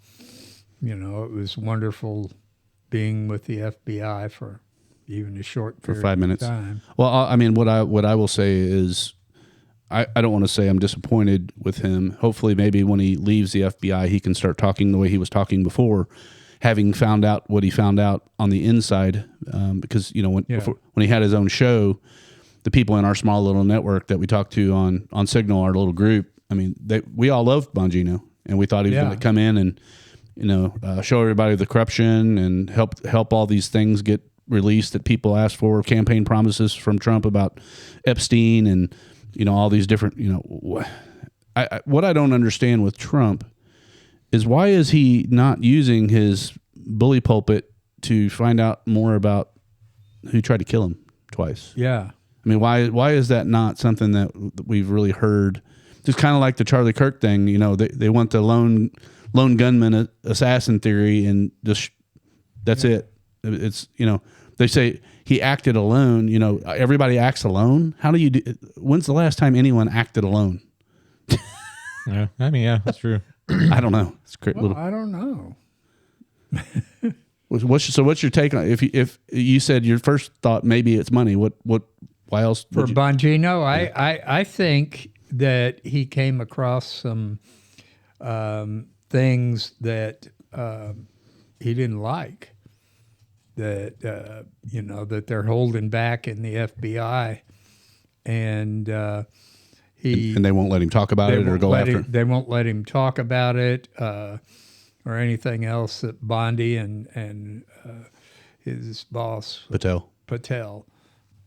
it was wonderful being with the FBI for even a short period for 5 minutes. Of time. Well, I mean, what I will say is, I don't want to say I'm disappointed with him. Hopefully, maybe when he leaves the FBI, he can start talking the way he was talking before, having found out what he found out on the inside. Because when he had his own show, the people in our small little network that we talked to on Signal, our little group, I mean, we all loved Bongino, and we thought he was going to come in and show everybody the corruption and help all these things get released that people asked for, campaign promises from Trump about Epstein and all these different what I don't understand with Trump is why is he not using his bully pulpit to find out more about who tried to kill him twice? Yeah. I mean, why is that not something that we've really heard? Just kind of like the Charlie Kirk thing, they want the lone gunman assassin theory, and just that's it. It's they say he acted alone. Everybody acts alone. How do you do? When's the last time anyone acted alone? Yeah, I mean, yeah, that's true. I don't know. It's great. I don't know. What's your take on if you said your first thought maybe it's money? Why else? For Bongino, I think that he came across some things that he didn't like. That that they're holding back in the FBI, and they won't let him talk about it or go after it. They won't let him talk about it or anything else that Bondi and his boss Patel.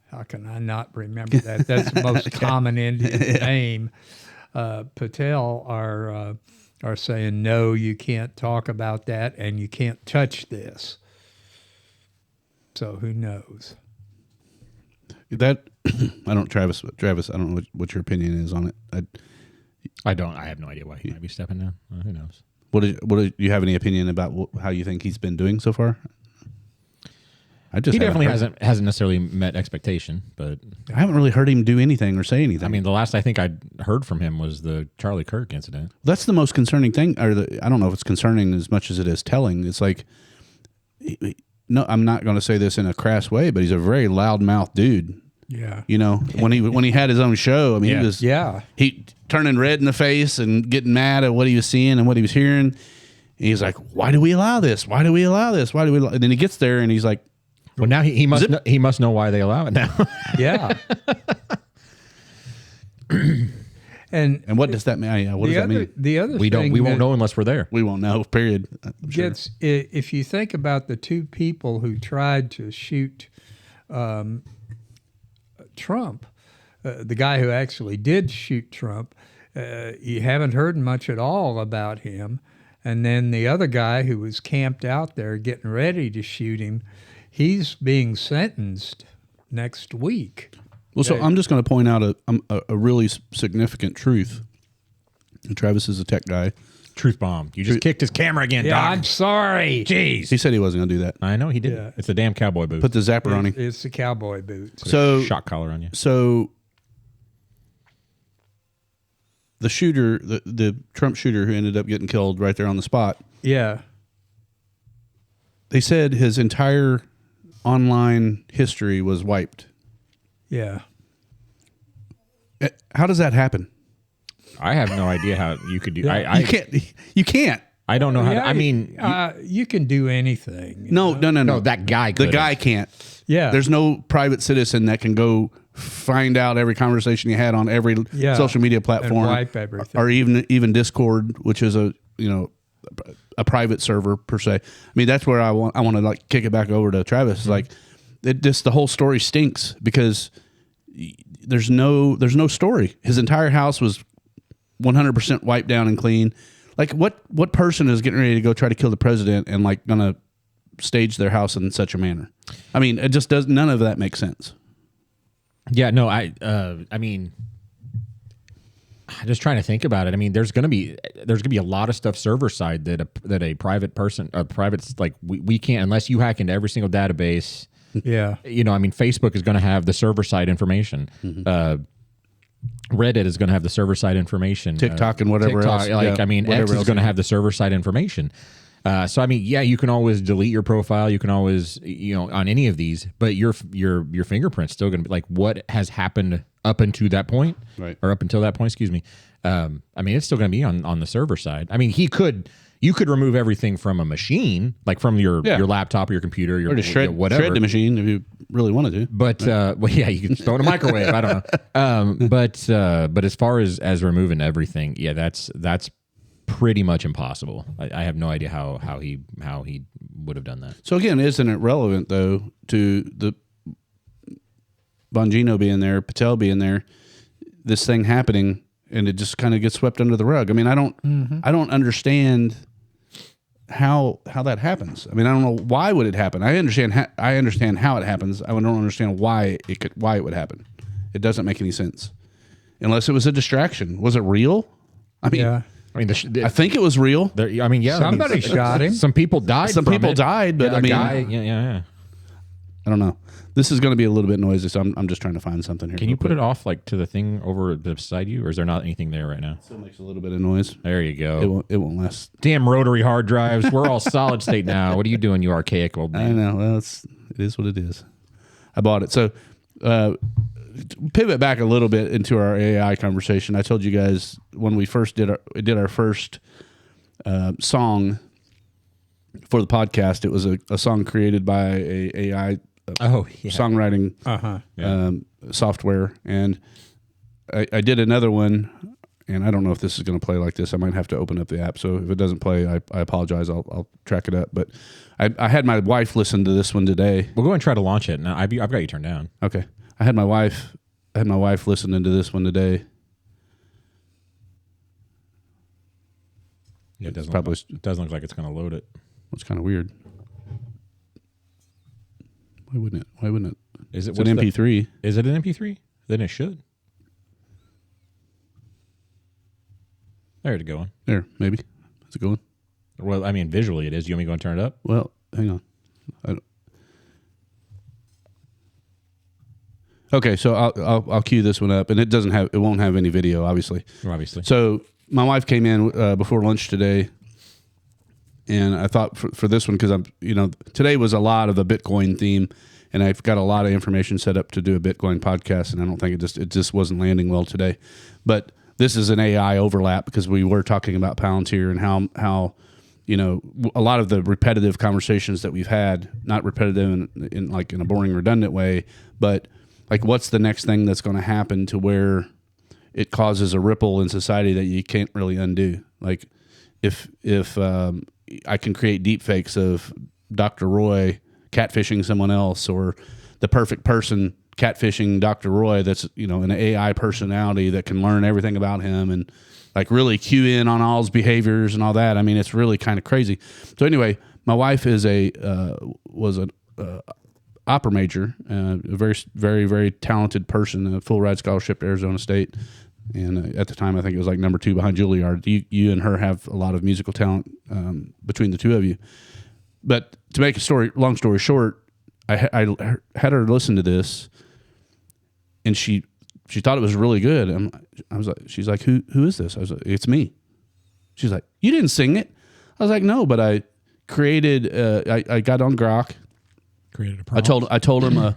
How can I not remember that? That's the most common Indian name. Patel are saying no, you can't talk about that, and you can't touch this. So who knows? That Travis, I don't know what your opinion is on it. I have no idea why he might be stepping down. Who knows? Do you have any opinion about how you think he's been doing so far? He definitely hasn't necessarily met expectation, but I haven't really heard him do anything or say anything. I mean, the last I think I'd heard from him was the Charlie Kirk incident. That's the most concerning thing, I don't know if it's concerning as much as it is telling. It's like, no, I'm not going to say this in a crass way, but he's a very loudmouth dude. Yeah. When he had his own show, I mean, he turning red in the face and getting mad at what he was seeing and what he was hearing. And he's like, why do we allow this? Why do we allow this? Why do we? And then he gets there and he's like, well, now he must know why they allow it now. Yeah. And what does that mean? Yeah, what does that mean? The other we won't know unless we're there. We won't know. Period. If you think about the two people who tried to shoot Trump, the guy who actually did shoot Trump, you haven't heard much at all about him. And then the other guy who was camped out there getting ready to shoot him, he's being sentenced next week. Well, so I'm just going to point out a really significant truth. And Travis is a tech guy. Truth bomb. You just kicked his camera again, yeah, Doc. I'm sorry. Jeez. He said he wasn't going to do that. I know he did. Yeah. It's a damn cowboy boot. Put the zapper on him. It's the cowboy boot. So shock collar on you. So the shooter, the Trump shooter who ended up getting killed right there on the spot. Yeah. They said his entire online history was wiped. Yeah. How does that happen? I have no idea how you could do. You can't. I don't know how. I mean, you can do anything. No. That guy could. The guy can't. Yeah. There's no private citizen that can go find out every conversation you had on every social media platform, and wipe everything, or even Discord, which is a private server per se. I mean, that's where I want to like kick it back over to Travis. Mm-hmm. Like, the whole story stinks because there's no story. His entire house was 100% wiped down and clean. Like what person is getting ready to go try to kill the president and like gonna stage their house in such a manner? I mean, it just does. None of that makes sense. Yeah, no, I mean, just trying to think about it. I mean, there's gonna be a lot of stuff server side that a private person, like we can't, unless you hack into every single database. Yeah, you know, I mean, Facebook is going to have the server side information. Reddit is going to have the server side information. TikTok and whatever else. Like, I mean, X is going to have the server side information. So I mean, yeah, you can always delete your profile. You can always, you know, on any of these, but your fingerprint's still going to be like what has happened up until that point, right? Or up until that point, excuse me. I mean, it's still going to be on the server side. I mean, you could remove everything from a machine, like from your laptop or your computer, or just shred, whatever. Shred the machine if you really wanted to. But well, yeah, you can throw it in a microwave. I don't know. But as far as removing everything, yeah, that's pretty much impossible. I have no idea how he would have done that. So again, isn't it relevant though to the Bongino being there, Patel being there, this thing happening, and it just kind of gets swept under the rug? I mean, I don't understand how that happens. I mean, I don't know why would it happen. I understand how it happens. I don't understand why it would happen. It doesn't make any sense unless it was a distraction. Was it real? I mean, yeah. I mean, I think it was real. I mean, yeah. Somebody shot him. Some people died. Some people died, but yeah, I mean, yeah. I don't know. This is going to be a little bit noisy, so I'm just trying to find something here. Can you put it off like to the thing over beside you, or is there not anything there right now? Still makes a little bit of noise. There you go. It won't last. Damn rotary hard drives. We're all solid state now. What are you doing, you archaic old man? I know. Well, it is what it is. I bought it. So pivot back a little bit into our AI conversation. I told you guys when we first did our first song for the podcast, it was a song created by a AI songwriting software, and I did another one, and I don't know if this is going to play like this. I might have to open up the app, so if it doesn't play, I apologize. I'll track it up. But I had my wife listen to this one today. We'll go and try to launch it. Now I've got you turned down. Okay, I had my wife listening to this one today. Yeah, it doesn't look like it's going to load it. It's kind of weird. Why wouldn't it? Is it an MP3? Is it an MP3? Then it should. There it's going. There, maybe. Is it going? Well, I mean, visually it is. You want me to go and turn it up? Well, hang on. Okay, so I'll cue this one up, and it won't have any video, obviously. Obviously. So my wife came in before lunch today, and I thought for this one, because today was a lot of the Bitcoin theme, and I've got a lot of information set up to do a Bitcoin podcast, and I don't think it just wasn't landing well today. But this is an AI overlap because we were talking about Palantir and how a lot of the repetitive conversations that we've had, not repetitive in a boring, redundant way, but like what's the next thing that's going to happen to where it causes a ripple in society that you can't really undo. Like if I can create deep fakes of Dr. Roy catfishing someone else, or the perfect person catfishing Dr. Roy that's, an AI personality that can learn everything about him and like really cue in on all his behaviors and all that. I mean, it's really kind of crazy. So anyway, my wife was an opera major, a very, very, very talented person, a full ride scholarship to Arizona State. And at the time, I think it was like number 2 behind Juilliard. You and her have a lot of musical talent between the two of you. But to make a long story short, I had her listen to this, and she thought it was really good. She's like, who is this? I was like, it's me. She's like, you didn't sing it. I was like, no, but I created. I got on Grok. Created a prompt. I told him,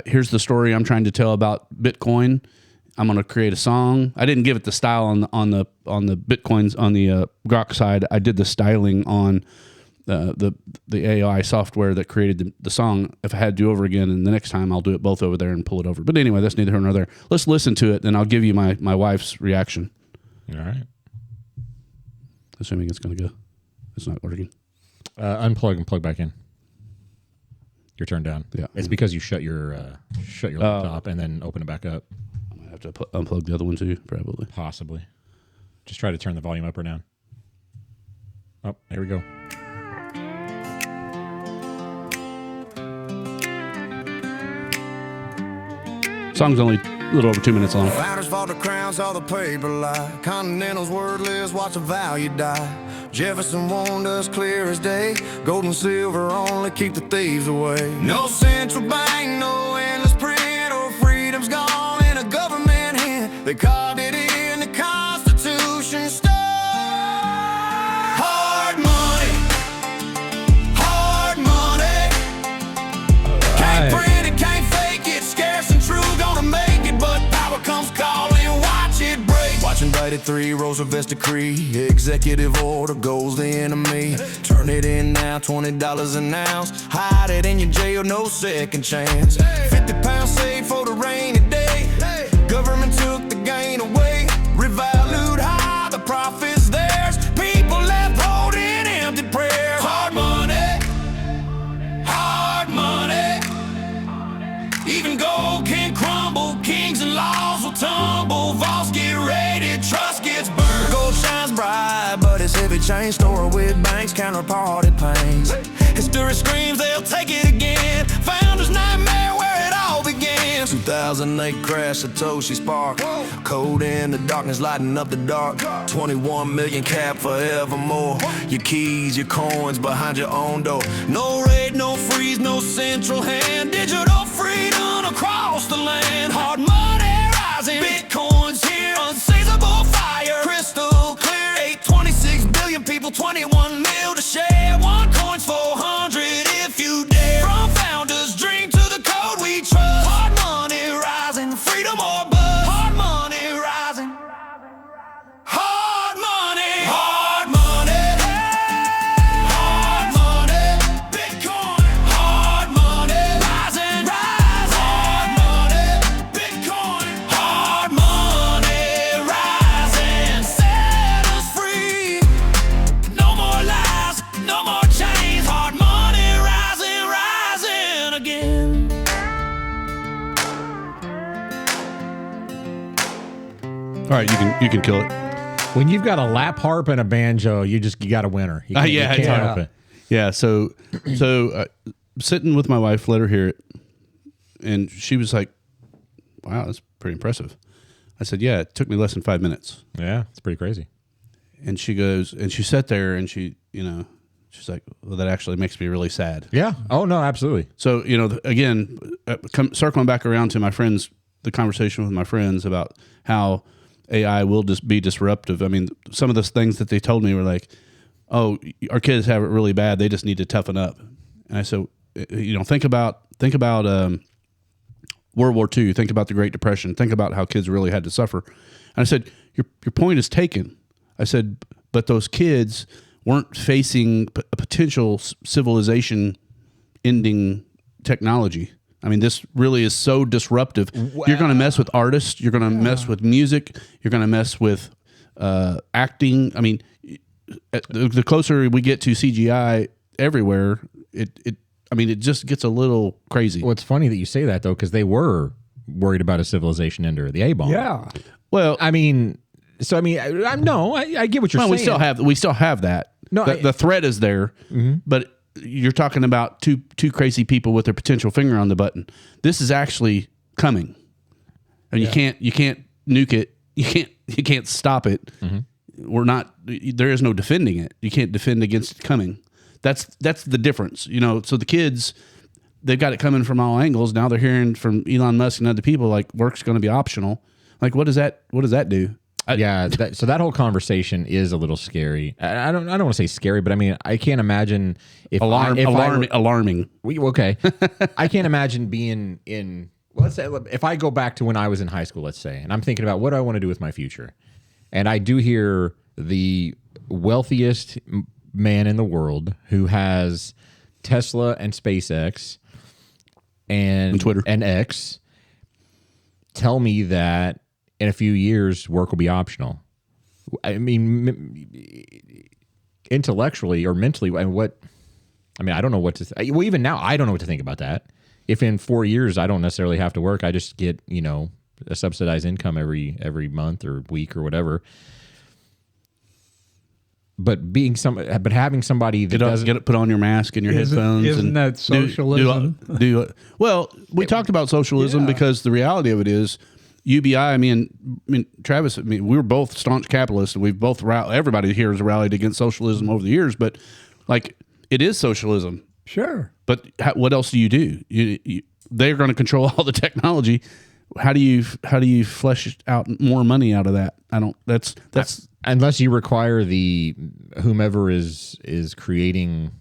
here's the story I'm trying to tell about Bitcoin. I'm going to create a song. I didn't give it the style on the Bitcoins on the Grok side. I did the styling on the AI software that created the song. If I had to do over again, and the next time I'll do it both over there and pull it over. But anyway, that's neither here nor there. Let's listen to it, then I'll give you my wife's reaction. All right. Assuming it's going to go. It's not working. Unplug and plug back in. You're turned down. Yeah. It's because you shut your laptop and then open it back up. I might have to unplug the other one too, probably. Possibly. Just try to turn the volume up or down. Oh, there we go. Song's only a little over 2 minutes long. Founders fought the crowns, all the paper lie. Continental's wordless, watch the value die. Jefferson warned us clear as day. Gold and silver only keep the thieves away. No central bank, no endless print, or freedom's gone in a government hand. They carved it in the Constitution stone. Hard money. Hard money. Can't print it, can't fake it. Scarce and true, gonna make it, but power comes calling. Watch it break. Watch indicted 3, Roosevelt decree. Executive order goes the enemy. Turn it in now, $20 an ounce. Hide it in your jail, no second chance. 50 pounds saved for the rainy day. Government took the gain away. Revalued high, the profit's theirs. People left holding empty prayers. Hard money. Hard money. Even gold can crumble. Kings and laws will tumble. Vaults get raided. Trust gets burned. Gold shines bright, but it's heavy chain store with banks, counterparty pains. History screams they'll take it again. Founders' nightmare where it all began. 2008 crash, Satoshi spark. Code in the darkness, lighting up the dark. 21 million cap forevermore. Your keys, your coins behind your own door. No raid, no freeze, no central hand. Digital freedom across the land. Hard money rising. Bitcoin's here. Unseizable fire. Crystal clear. 826 billion people, 21 mil to share. One coin's 400 if you dare. From founders' dream to the code we trust. Hard money rising. Freedom or bust. Hard money rising. Hard money. Hard money. Hard money. Bitcoin. Hard money. Rising. Rise. Hard money. Bitcoin. Hard money. Rising. Set us free. No more lies. No more chains. Hard money. Rising. Rising again. All right, you can kill it. When you've got a lap harp and a banjo, you got a winner. You can't, yeah, you can't help it. Yeah, so sitting with my wife, let her hear it, and she was like, "Wow, that's pretty impressive." I said, "Yeah, it took me less than 5 minutes." Yeah, it's pretty crazy. And she goes, and she sat there, and she's like, "Well, that actually makes me really sad." Yeah. Oh no, absolutely. So again, circling back around to the conversation with my friends about how AI will just be disruptive. I mean, some of those things that they told me were like, "Oh, our kids have it really bad. They just need to toughen up." And I said, think about World War II. Think about the Great Depression. Think about how kids really had to suffer. And I said, your point is taken. I said, but those kids weren't facing a potential civilization-ending technology. I mean, this really is so disruptive. Wow. You're going to mess with artists. You're going to mess with music. You're going to mess with acting. I mean, the closer we get to CGI everywhere, it just gets a little crazy. Well, it's funny that you say that, though, because they were worried about a civilization ender, the A-bomb. Yeah. Well, I get what you're saying. We still have that. No, the threat is there, but you're talking about two crazy people with their potential finger on the button. This is actually coming, and you can't nuke it. You can't stop it. There is no defending it. You can't defend against it coming. That's the difference. So the kids, they've got it coming from all angles. Now they're hearing from Elon Musk and other people like work's going to be optional. Like, what does that do? So that whole conversation is a little scary. I don't want to say scary, but I mean, I can't imagine alarming. Okay. I can't imagine being in, let's say, if I go back to when I was in high school, let's say, and I'm thinking about what do I want to do with my future. And I do hear the wealthiest man in the world who has Tesla and SpaceX and Twitter and X tell me that in a few years, work will be optional. I mean, intellectually or mentally, I don't know what to say. Well, even now, I don't know what to think about that. If in 4 years, I don't necessarily have to work, I just get, a subsidized income every month or week or whatever. having somebody that doesn't get it, put on your mask and your headphones. Isn't that socialism? Well, we talked about socialism because the reality of it is, UBI. I mean, Travis. I mean, we were both staunch capitalists, and we've both everybody here has rallied against socialism over the years. But like, it is socialism. Sure. But what else do you do? They're going to control all the technology. How do you flesh out more money out of that? I don't. That's unless you require whomever is creating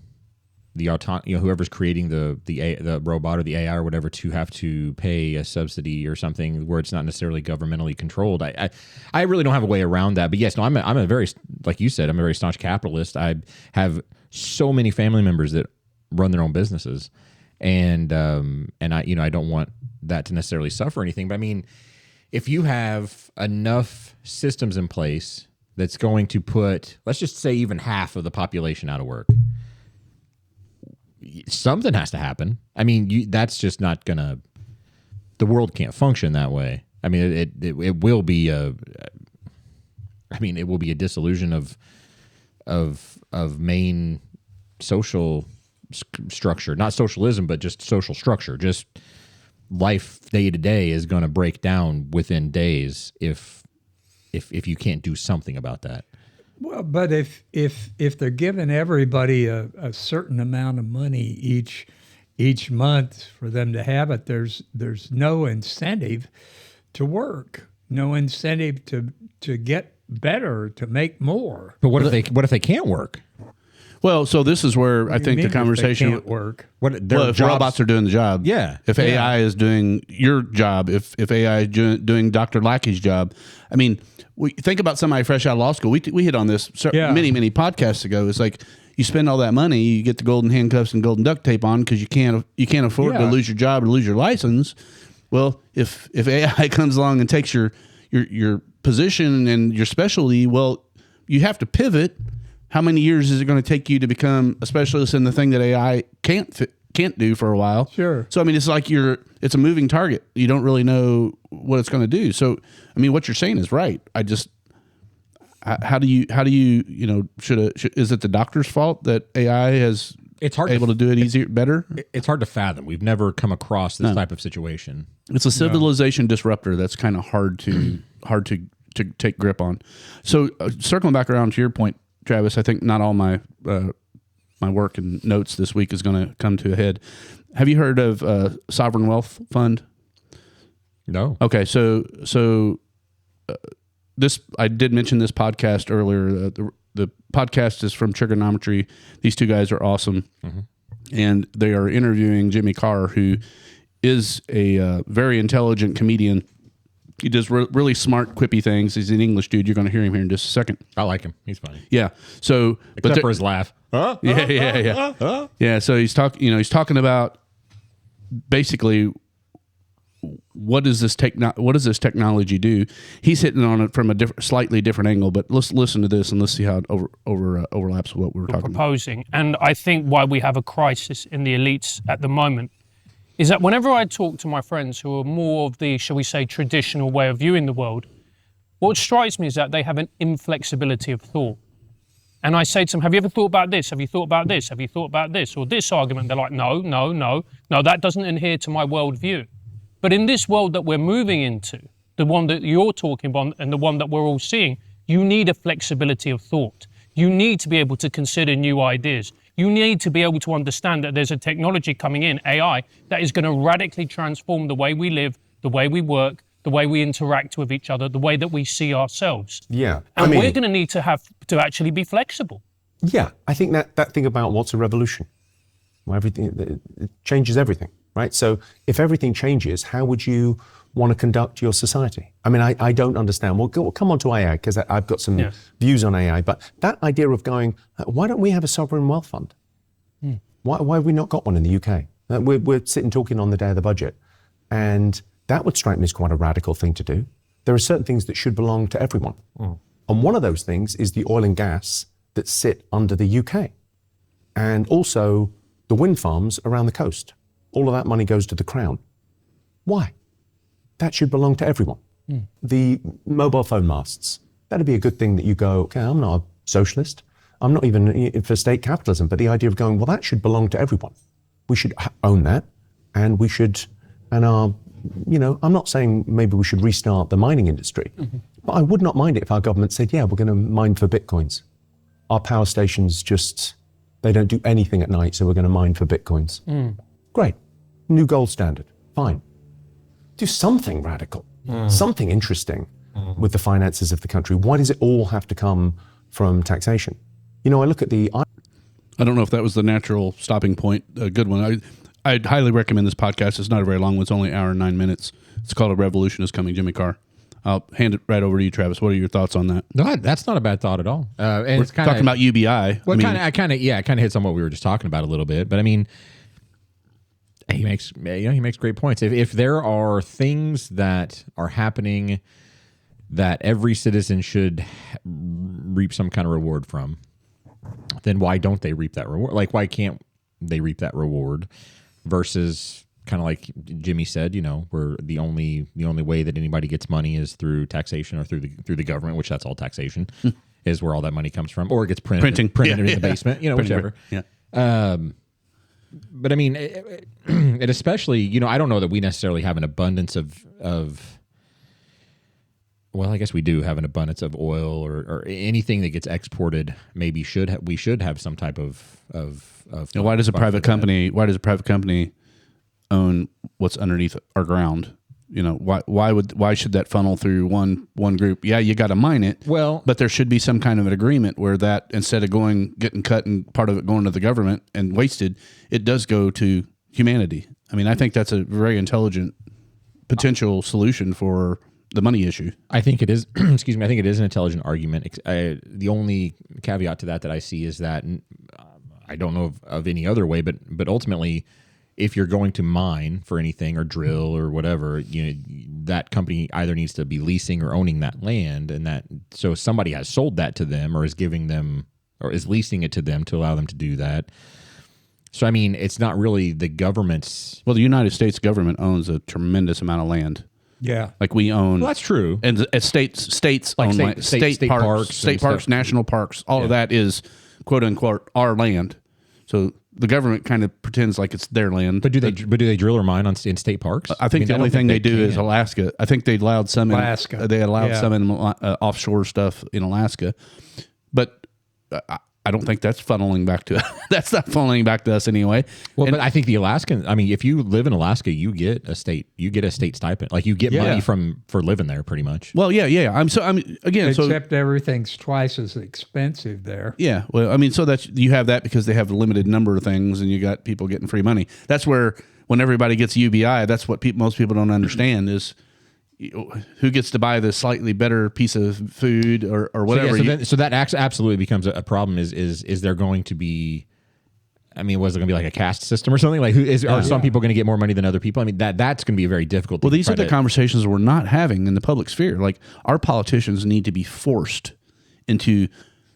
whoever's creating the robot or the AI or whatever to have to pay a subsidy or something where it's not necessarily governmentally controlled. I really don't have a way around that. But yes, no, I'm a very, like you said, I'm a very staunch capitalist. I have so many family members that run their own businesses, and I don't want that to necessarily suffer anything. But I mean, if you have enough systems in place that's going to put, let's just say, even half of the population out of work, something has to happen. I mean, that's just not gonna. The world can't function that way. I mean, it will be a. I mean, it will be a disillusion of main social structure, not socialism, but just social structure. Just life day to day is going to break down within days if you can't do something about that. Well, but if they're giving everybody a certain amount of money each month for them to have it, there's no incentive to work, no incentive to get better, to make more. But what if they can't work? Well, so this is where I think the conversation can't work. If robots are doing the job, If AI is doing your job, if AI is doing Dr. Lackey's job, I mean, we think about somebody fresh out of law school. We hit on this many podcasts ago. It's like you spend all that money, you get the golden handcuffs and golden duct tape on because you can't afford to lose your job or lose your license. Well, if AI comes along and takes your position and your specialty, well, you have to pivot. How many years is it going to take you to become a specialist in the thing that AI can't do for a while? Sure. So I mean, it's like it's a moving target. You don't really know what it's going to do. So I mean, what you're saying is right. How do you is it the doctor's fault that AI is able to do it easier, better? It's hard to fathom. We've never come across this type of situation. It's a civilization disruptor that's kind of hard to take grip on. So circling back around to your point, Travis, I think not all my work and notes this week is going to come to a head. Have you heard of Sovereign Wealth Fund? No. Okay, so this, I did mention this podcast earlier. The podcast is from Trigonometry. These two guys are awesome, and they are interviewing Jimmy Carr, who is a very intelligent comedian. He does really smart, quippy things. He's an English dude. You're going to hear him here in just a second. I like him. He's funny. Yeah. So, except for his laugh. Yeah. So he's talking about basically what does this technology do? He's hitting on it from a slightly different angle. But let's listen to this and let's see how it overlaps with what we're talking proposing. And I think why we have a crisis in the elites at the moment is that whenever I talk to my friends who are more of the, shall we say, traditional way of viewing the world, what strikes me is that they have an inflexibility of thought. And I say to them, have you ever thought about this? Have you thought about this? Have you thought about this? Or this argument? They're like, no, that doesn't adhere to my worldview. But in this world that we're moving into, the one that you're talking about and the one that we're all seeing, you need a flexibility of thought. You need to be able to consider new ideas. You need to be able to understand that there's a technology coming in, AI, that is going to radically transform the way we live, the way we work, the way we interact with each other, the way that we see ourselves. Yeah. And we're going to need to have to actually be flexible. Yeah. I think that thing about what's a revolution, well, it changes everything, right? So if everything changes, how would you want to conduct your society? I mean, I don't understand. We'll come on to AI because I've got some views on AI, but that idea of going, why don't we have a sovereign wealth fund? Why have we not got one in the UK? We're sitting talking on the day of the budget, and that would strike me as quite a radical thing to do. There are certain things that should belong to everyone. And one of those things is the oil and gas that sit under the UK, and also the wind farms around the coast. All of that money goes to the Crown. Why? That should belong to everyone. The mobile phone masts, that'd be a good thing that you go, okay, I'm not a socialist. I'm not even for state capitalism, but the idea of going, well, that should belong to everyone. We should own that, and we should, and our, I'm not saying maybe we should restart the mining industry, but I would not mind it if our government said, yeah, we're going to mine for Bitcoins. Our power stations they don't do anything at night, so we're going to mine for Bitcoins. Great. New gold standard. Fine. Do something radical, something interesting with the finances of the country. Why does it all have to come from taxation? I look at I don't know if that was the natural stopping point. A good one. I'd highly recommend this podcast. It's not a very long one. It's only an hour and 9 minutes. It's called A Revolution is Coming, Jimmy Carr. I'll hand it right over to you, Travis. What are your thoughts on that? No, that's not a bad thought at all. And we're it's kinda, talking about UBI. Well, it kind of hits on what we were just talking about a little bit. But I mean, he makes great points. If there are things that are happening that every citizen should reap some kind of reward from, then why don't they reap that reward? Like, why can't they reap that reward? Versus, kind of like Jimmy said, where the only way that anybody gets money is through taxation or through the government, which that's all taxation, is where all that money comes from, or it gets printed in the basement, whichever. Yeah. But I mean, and especially, I don't know that we necessarily have an abundance of well, I guess we do have an abundance of oil or anything that gets exported. Maybe we should have some type of why does a private company own what's underneath our ground? Why should that funnel through one group? Yeah, you got to mine it. Well, but there should be some kind of an agreement where that, instead of getting cut and part of it going to the government and wasted, it does go to humanity. I mean, I think that's a very intelligent potential solution for the money issue. I think it is. Excuse me. I think it is an intelligent argument. The only caveat to that I see is that I don't know of any other way, but ultimately, if you're going to mine for anything or drill or whatever, that company either needs to be leasing or owning that land, and so somebody has sold that to them or is giving them or is leasing it to them to allow them to do that. So I mean, it's not really the government's. Well, the United States government owns a tremendous amount of land. Yeah, like we own. Well, that's true. And states like own state parks, national parks. All of that is quote unquote our land. So the government kind of pretends like it's their land. But do they drill or mine in state parks? I think the only thing they do is Alaska. I think they allowed some in Alaska. They allowed some in offshore stuff in Alaska, but I don't think that's funneling back to that's not funneling back to us anyway. Well, but I think the Alaskan. I mean, if you live in Alaska, you get a state stipend. Like you get money for living there, pretty much. Well, yeah. I'm again. Except everything's twice as expensive there. Yeah. Well, I mean, so that you have that because they have a limited number of things, and you got people getting free money. That's where when everybody gets UBI, that's what most people don't understand is who gets to buy the slightly better piece of food or whatever. So that absolutely becomes a problem. Is there going to be? I mean, was it going to be like a caste system or something? Like, are some people going to get more money than other people? I mean, that's going to be very difficult. Well, these are the conversations we're not having in the public sphere. Like, our politicians need to be forced into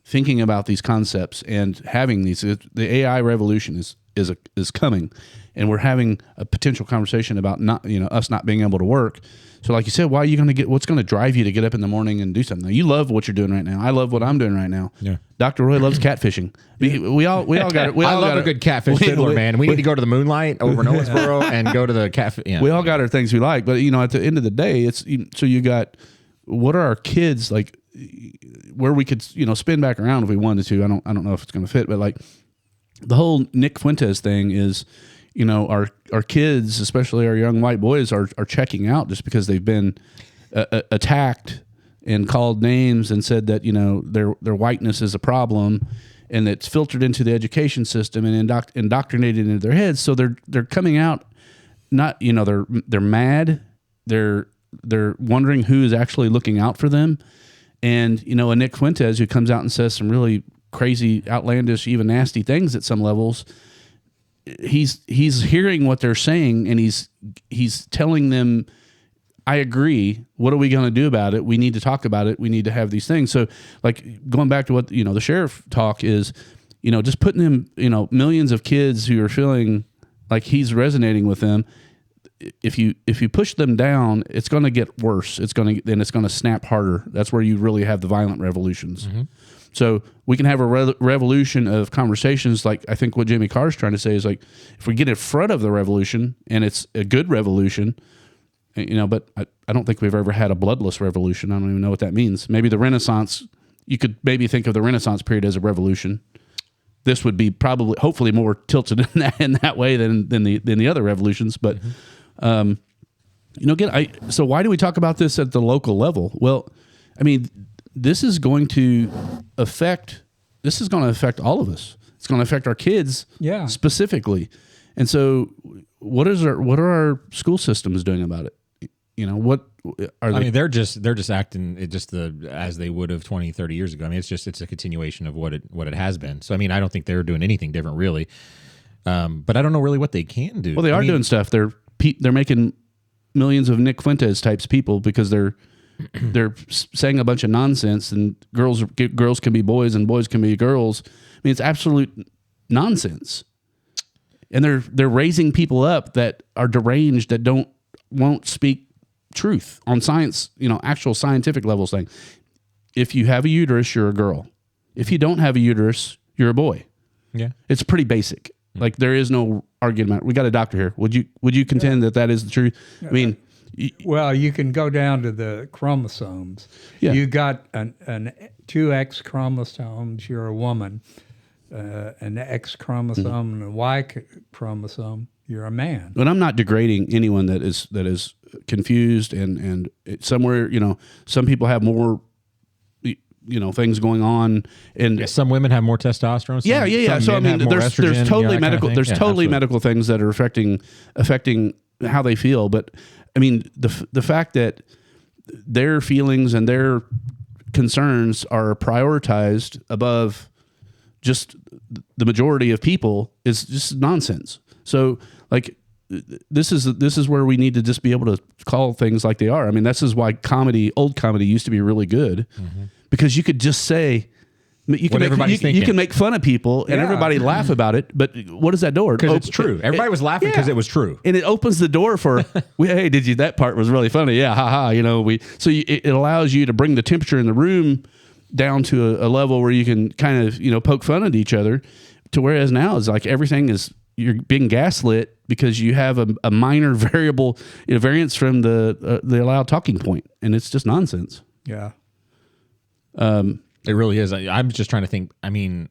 thinking about these concepts and having these. The AI revolution is coming, and we're having a potential conversation about us not being able to work. So like you said, why are you going to what's going to drive you to get up in the morning and do something? You love what you're doing right now. I love what I'm doing right now. Yeah. Dr. Roy loves catfishing. We all got it. I love a good catfish fiddler, man. We need to go to the Moonlight over in Owensboro and go to the catfish. Yeah. We all got our things we like, but at the end of the day, it's so you got what are our kids like where we could spin back around if we wanted to. I don't know if it's going to fit, but like the whole Nick Fuentes thing is. Our kids, especially our young white boys, are checking out just because they've been attacked and called names and said that their whiteness is a problem, and it's filtered into the education system and indoctrinated into their heads. So they're coming out, not they're mad, they're wondering who is actually looking out for them, and a Nick Fuentes who comes out and says some really crazy, outlandish, even nasty things at some levels. He's hearing what they're saying, and he's telling them, I agree. What are we going to do about it? We need to talk about it. We need to have these things. So like going back to what, the sheriff talk is, just putting him, millions of kids who are feeling like he's resonating with them. If you push them down, it's going to get worse. It's going to snap harder. That's where you really have the violent revolutions. Mm-hmm. So we can have a revolution of conversations. Like I think what Jimmy Carr's trying to say is like, if we get in front of the revolution and it's a good revolution, but I don't think we've ever had a bloodless revolution. I don't even know what that means. Maybe the Renaissance, you could maybe think of the Renaissance period as a revolution. This would be probably, hopefully, more tilted in that way than the other revolutions. But, so why do we talk about this at the local level? Well, I mean, this is going to affect all of us. It's going to affect our kids specifically. And so what are our school systems doing about it? What are they? I mean, they're just acting as they would have 20, 30 years ago. I mean, it's a continuation of what it has been. So, I mean, I don't think they're doing anything different really. But I don't know really what they can do. Well, they are doing stuff. They're making millions of Nick Fuentes types people because they're saying a bunch of nonsense, and girls can be boys and boys can be girls. I mean, it's absolute nonsense. And they're raising people up that are deranged, that won't speak truth on science, actual scientific level, saying if you have a uterus, you're a girl. If you don't have a uterus, you're a boy. Yeah. It's pretty basic. Like there is no argument. We got a doctor here. Would you contend that is the truth? I mean, well, you can go down to the chromosomes. Yeah. You got an 2X chromosomes, you're a woman. An X chromosome and a Y chromosome, you're a man. But I'm not degrading anyone that is confused and somewhere, some people have more things going on, and some women have more testosterone. So I mean, there's totally medical. There's totally medical things that are affecting how they feel. But I mean, the fact that their feelings and their concerns are prioritized above just the majority of people is just nonsense. So like this is where we need to just be able to call things like they are. I mean, this is why old comedy used to be really good, because you could just say, you can make fun of people and everybody laugh about it, but what does that door? Because it's true. Everybody was laughing because it was true, and it opens the door for, hey, that part was really funny, yeah, haha. It allows you to bring the temperature in the room down to a level where you can kind of poke fun at each other, to whereas now it's like you're being gaslit because you have a minor variable variance from the allowed talking point, and it's just nonsense. Yeah. It really is. I'm just trying to think. I mean,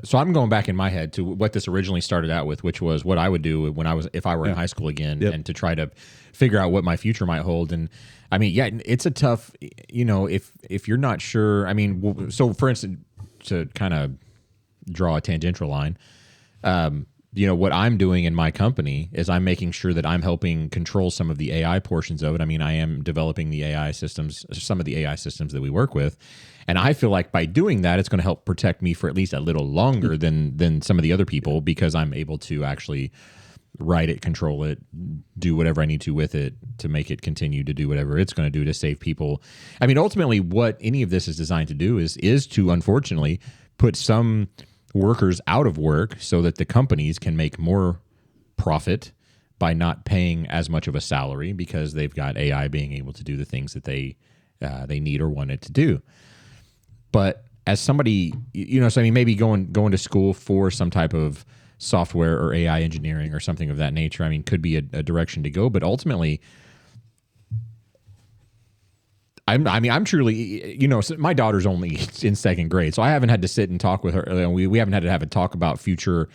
so I'm going back in my head to what this originally started out with, which was what I would do if I were in high school again, and to try to figure out what my future might hold. And I mean, it's a tough, if you're not sure. I mean, so for instance, to kind of draw a tangential line, what I'm doing in my company is I'm making sure that I'm helping control some of the AI portions of it. I mean, I am developing the AI systems, some of the AI systems that we work with. And I feel like by doing that, it's going to help protect me for at least a little longer than some of the other people, because I'm able to actually write it, control it, do whatever I need to with it to make it continue to do whatever it's going to do to save people. I mean, ultimately, what any of this is designed to do is to, unfortunately, put some workers out of work so that the companies can make more profit by not paying as much of a salary, because they've got AI being able to do the things that they need or want it to do. But as somebody, so I mean, maybe going to school for some type of software or AI engineering or something of that nature, I mean, could be a direction to go. But ultimately, I'm truly, so my daughter's only in second grade, so I haven't had to sit and talk with her. We haven't had to have a talk about future,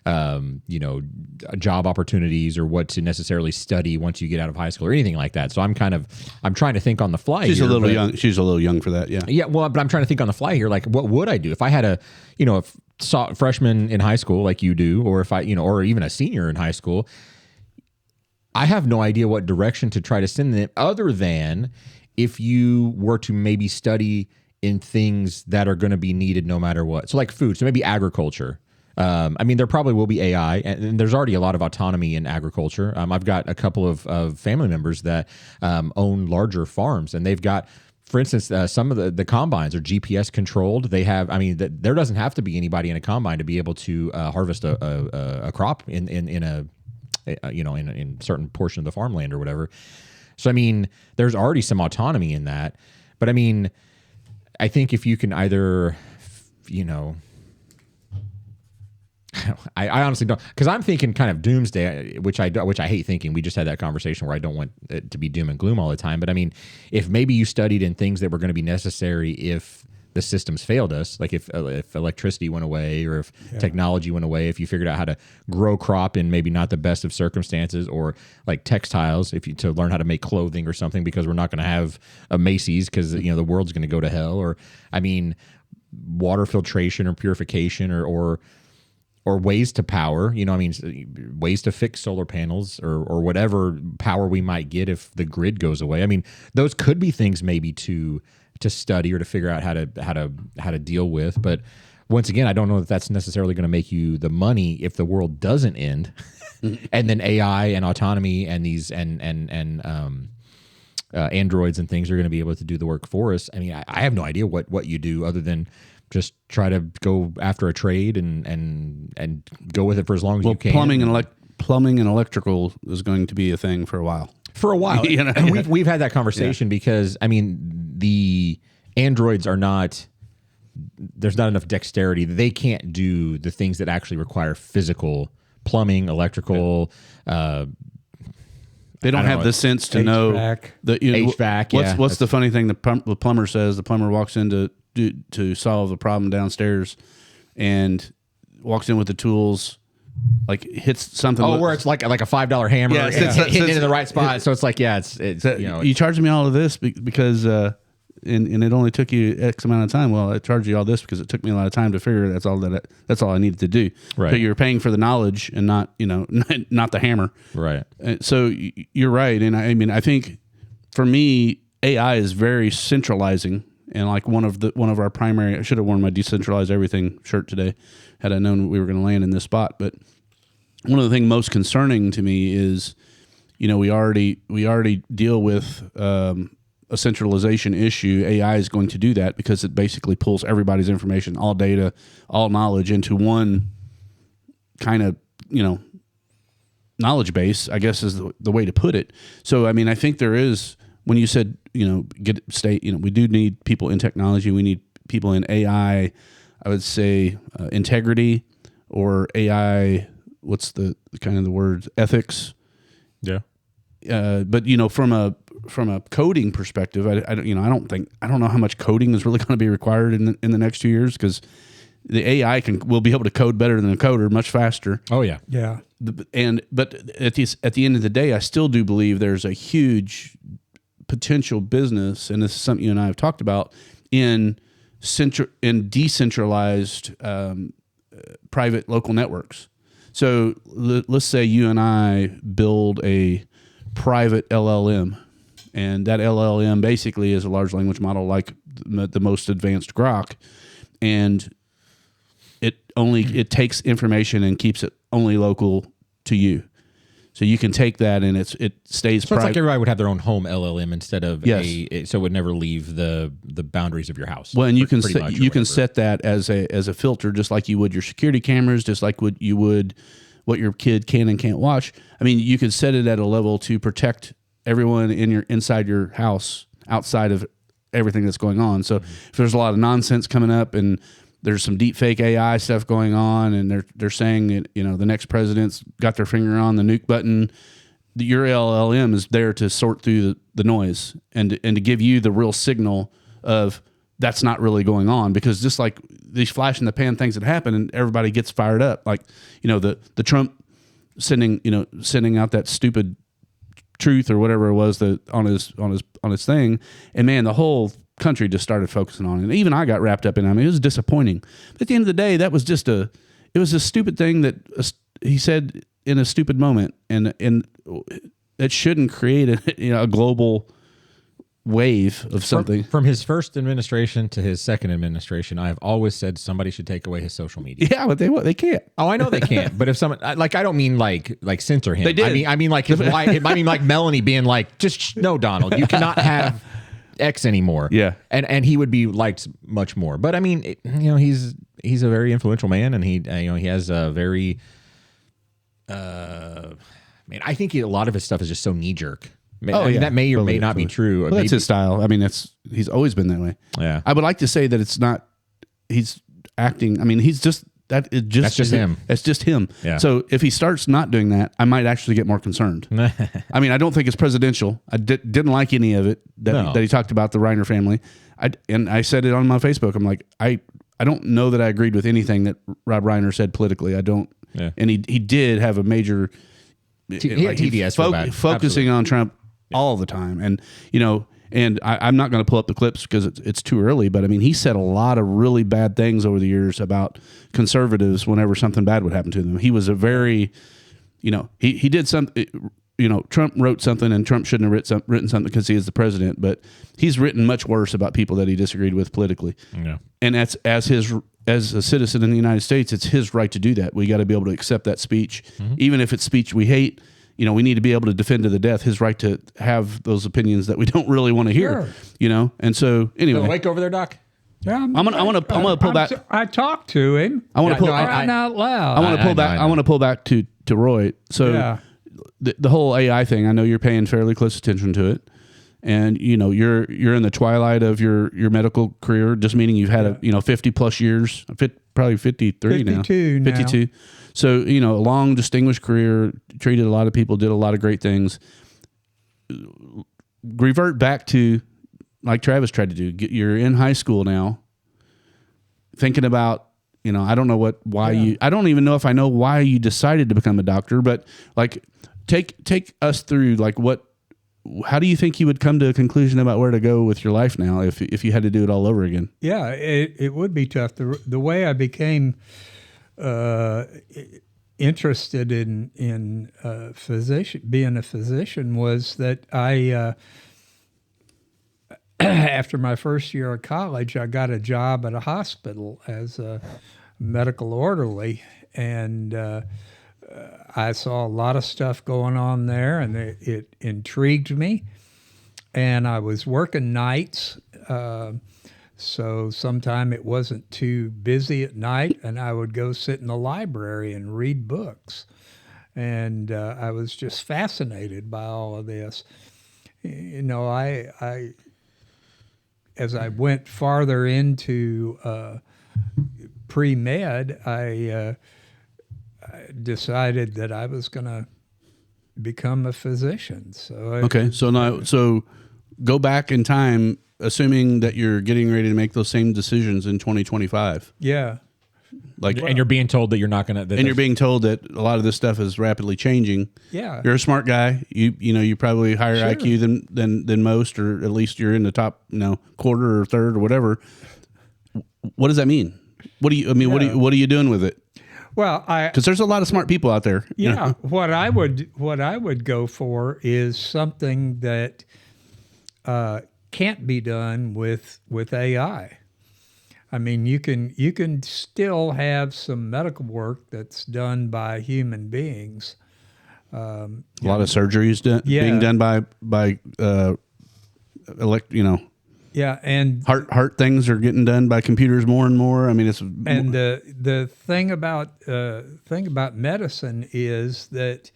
job opportunities or what to necessarily study once you get out of high school or anything like that. So I'm trying to think on the fly. She's a little young. She's a little young for that. Yeah. Yeah. Well, but I'm trying to think on the fly here. Like, what would I do if I had a freshman in high school like you do, or if I, or even a senior in high school? I have no idea what direction to try to send them, other than if you were to maybe study in things that are going to be needed no matter what. So like food, so maybe agriculture. I mean, there probably will be AI, and there's already a lot of autonomy in agriculture. I've got a couple of family members that own larger farms, and they've got, for instance, some of the combines are GPS controlled. They have, I mean, there doesn't have to be anybody in a combine to be able to harvest a crop in a certain portion of the farmland or whatever. So, I mean, there's already some autonomy in that. But I mean, I think if you can either, you know, I honestly don't, because I'm thinking kind of doomsday, which I hate thinking. We just had that conversation where I don't want it to be doom and gloom all the time. But I mean, if maybe you studied in things that were going to be necessary if the systems failed us, like if electricity went away, or if technology went away, if you figured out how to grow crop in maybe not the best of circumstances, or like textiles, to learn how to make clothing or something, because we're not going to have a Macy's because, you know, the world's going to go to hell, or I mean, water filtration or purification, or ways to power, you know, I mean, ways to fix solar panels, or whatever power we might get if the grid goes away. I mean, those could be things maybe to study or to figure out how to deal with. But once again, I don't know that that's necessarily going to make you the money if the world doesn't end, and then AI and autonomy and these and androids and things are going to be able to do the work for us. I mean, I have no idea what you do other than just try to go after a trade and go with it for as long as you can. Plumbing and electrical is going to be a thing for a while. For a while. You know? We've had that conversation because, I mean, the androids are not, there's not enough dexterity. They can't do the things that actually require physical plumbing, electrical. They don't have the sense to know the HVAC. What's the funny thing the plumber says? The plumber walks in to solve a problem downstairs and walks in with the tools, like hits something. Oh, where it's like a $5 hammer, hitting it in the right spot. So it's like, it's you know, you charge me all of this because and it only took you X amount of time. Well, I charge you all this because it took me a lot of time to figure it. That's all I needed to do. Right. So you're paying for the knowledge and not, you know, not the hammer. Right. So you're right, and I mean, I think for me, AI is very centralizing. And like one of our primary, I should have worn my decentralized everything shirt today had I known we were going to land in this spot. But one of the things most concerning to me is, you know, we already deal with a centralization issue. AI is going to do that because it basically pulls everybody's information, all data, all knowledge into one kind of, you know, knowledge base, I guess is the way to put it. So, I mean, I think there is, when you said, you know, we do need people in technology. We need people in AI. I would say integrity, or AI. What's the kind of the word? Ethics. Yeah. But you know, from a coding perspective, I don't know how much coding is really going to be required in the next 2 years, because the AI will be able to code better than a coder, much faster. Oh yeah. Yeah. But at the end of the day, I still do believe there's a huge potential business, and this is something you and I have talked about, in decentralized private local networks. So let's say you and I build a private LLM, and that LLM basically is a large language model like the most advanced Grok, and it takes information and keeps it only local to you. So you can take that and it stays. So it's like everybody would have their own home LLM instead of so it would never leave the boundaries of your house. Well, and you can set that as a filter, just like you would your security cameras, just like what your kid can and can't watch. I mean, you could set it at a level to protect everyone inside your house, outside of everything that's going on. So if there's a lot of nonsense coming up and there's some deep fake AI stuff going on, and they're saying that, you know, the next president's got their finger on the nuke button, your LLM is there to sort through the noise and to give you the real signal of that's not really going on. Because just like these flash in the pan things that happen, and everybody gets fired up, like, you know, the Trump sending out that stupid truth or whatever it was that on his thing, and man, the whole country just started focusing on it. And even I got wrapped up in it. I mean, it was disappointing. But at the end of the day, that was just it was a stupid thing that he said in a stupid moment, and it shouldn't create a global wave of something. From his first administration to his second administration, I have always said somebody should take away his social media. Yeah, but they can't. Oh, I know they can't. But if someone, like, I don't mean like censor him. They did. I mean like his wife. I mean like Melanie being like, just no, Donald, you cannot have X anymore. Yeah. And he would be liked much more. But I mean, he's a very influential man, and he has a very man, I think a lot of his stuff is just so knee jerk. That may or may not be true. Well, that's his style. I mean, he's always been that way. Yeah. I would like to say that it's not. He's acting. I mean, he's just that. That's just him. It's just him. Yeah. So if he starts not doing that, I might actually get more concerned. I mean, I don't think it's presidential. I didn't like any of it that he talked about the Reiner family. I said it on my Facebook. I'm like, I don't know that I agreed with anything that Rob Reiner said politically. I don't. Yeah. And he did have a major. He had TBS focusing on Trump all the time, and and I'm not going to pull up the clips because it's too early. But I mean, he said a lot of really bad things over the years about conservatives whenever something bad would happen to them. He was a very, he did something. Trump wrote something, and Trump shouldn't have written something because he is the president. But he's written much worse about people that he disagreed with politically. Yeah. And that's as a citizen in the United States, it's his right to do that. We got to be able to accept that speech, even if it's speech we hate. We need to be able to defend to the death his right to have those opinions that we don't really want to hear. Sure. And so anyway, awake over there, Doc. Yeah, I'm gonna pull back. I talked to him. I want to pull out loud. I want to pull back. I want to pull back to Roy. So the whole AI thing. I know you're paying fairly close attention to it, and you're in the twilight of your medical career. Just meaning you've had 50 plus years, probably 53 now. 52. So, a long, distinguished career, treated a lot of people, did a lot of great things. Revert back to, like Travis tried to do, you're in high school now, thinking about, I don't know I don't even know if I know why you decided to become a doctor, but like, take us through, like, how do you think you would come to a conclusion about where to go with your life now if you had to do it all over again? Yeah, it would be tough. The way I became interested in being a physician was that I after my first year of college, I got a job at a hospital as a medical orderly, and I saw a lot of stuff going on there, and it intrigued me. And I was working nights. So sometime it wasn't too busy at night, and I would go sit in the library and read books. And I was just fascinated by all of this. I as I went farther into pre-med, I decided that I was going to become a physician. So so go back in time, assuming that you're getting ready to make those same decisions in 2025. Yeah. And you're being told that you're not going to. And you're being told that a lot of this stuff is rapidly changing. Yeah. You're a smart guy. You probably higher IQ than most, or at least you're in the top, quarter or third or whatever. What does that mean? What are you doing with it? Well, because there's a lot of smart people out there. Yeah. What I would go for is something that can't be done with AI. I mean, you can still have some medical work that's done by human beings. A lot of surgeries being done by Yeah, and heart things are getting done by computers more and more. I mean, the thing about medicine is that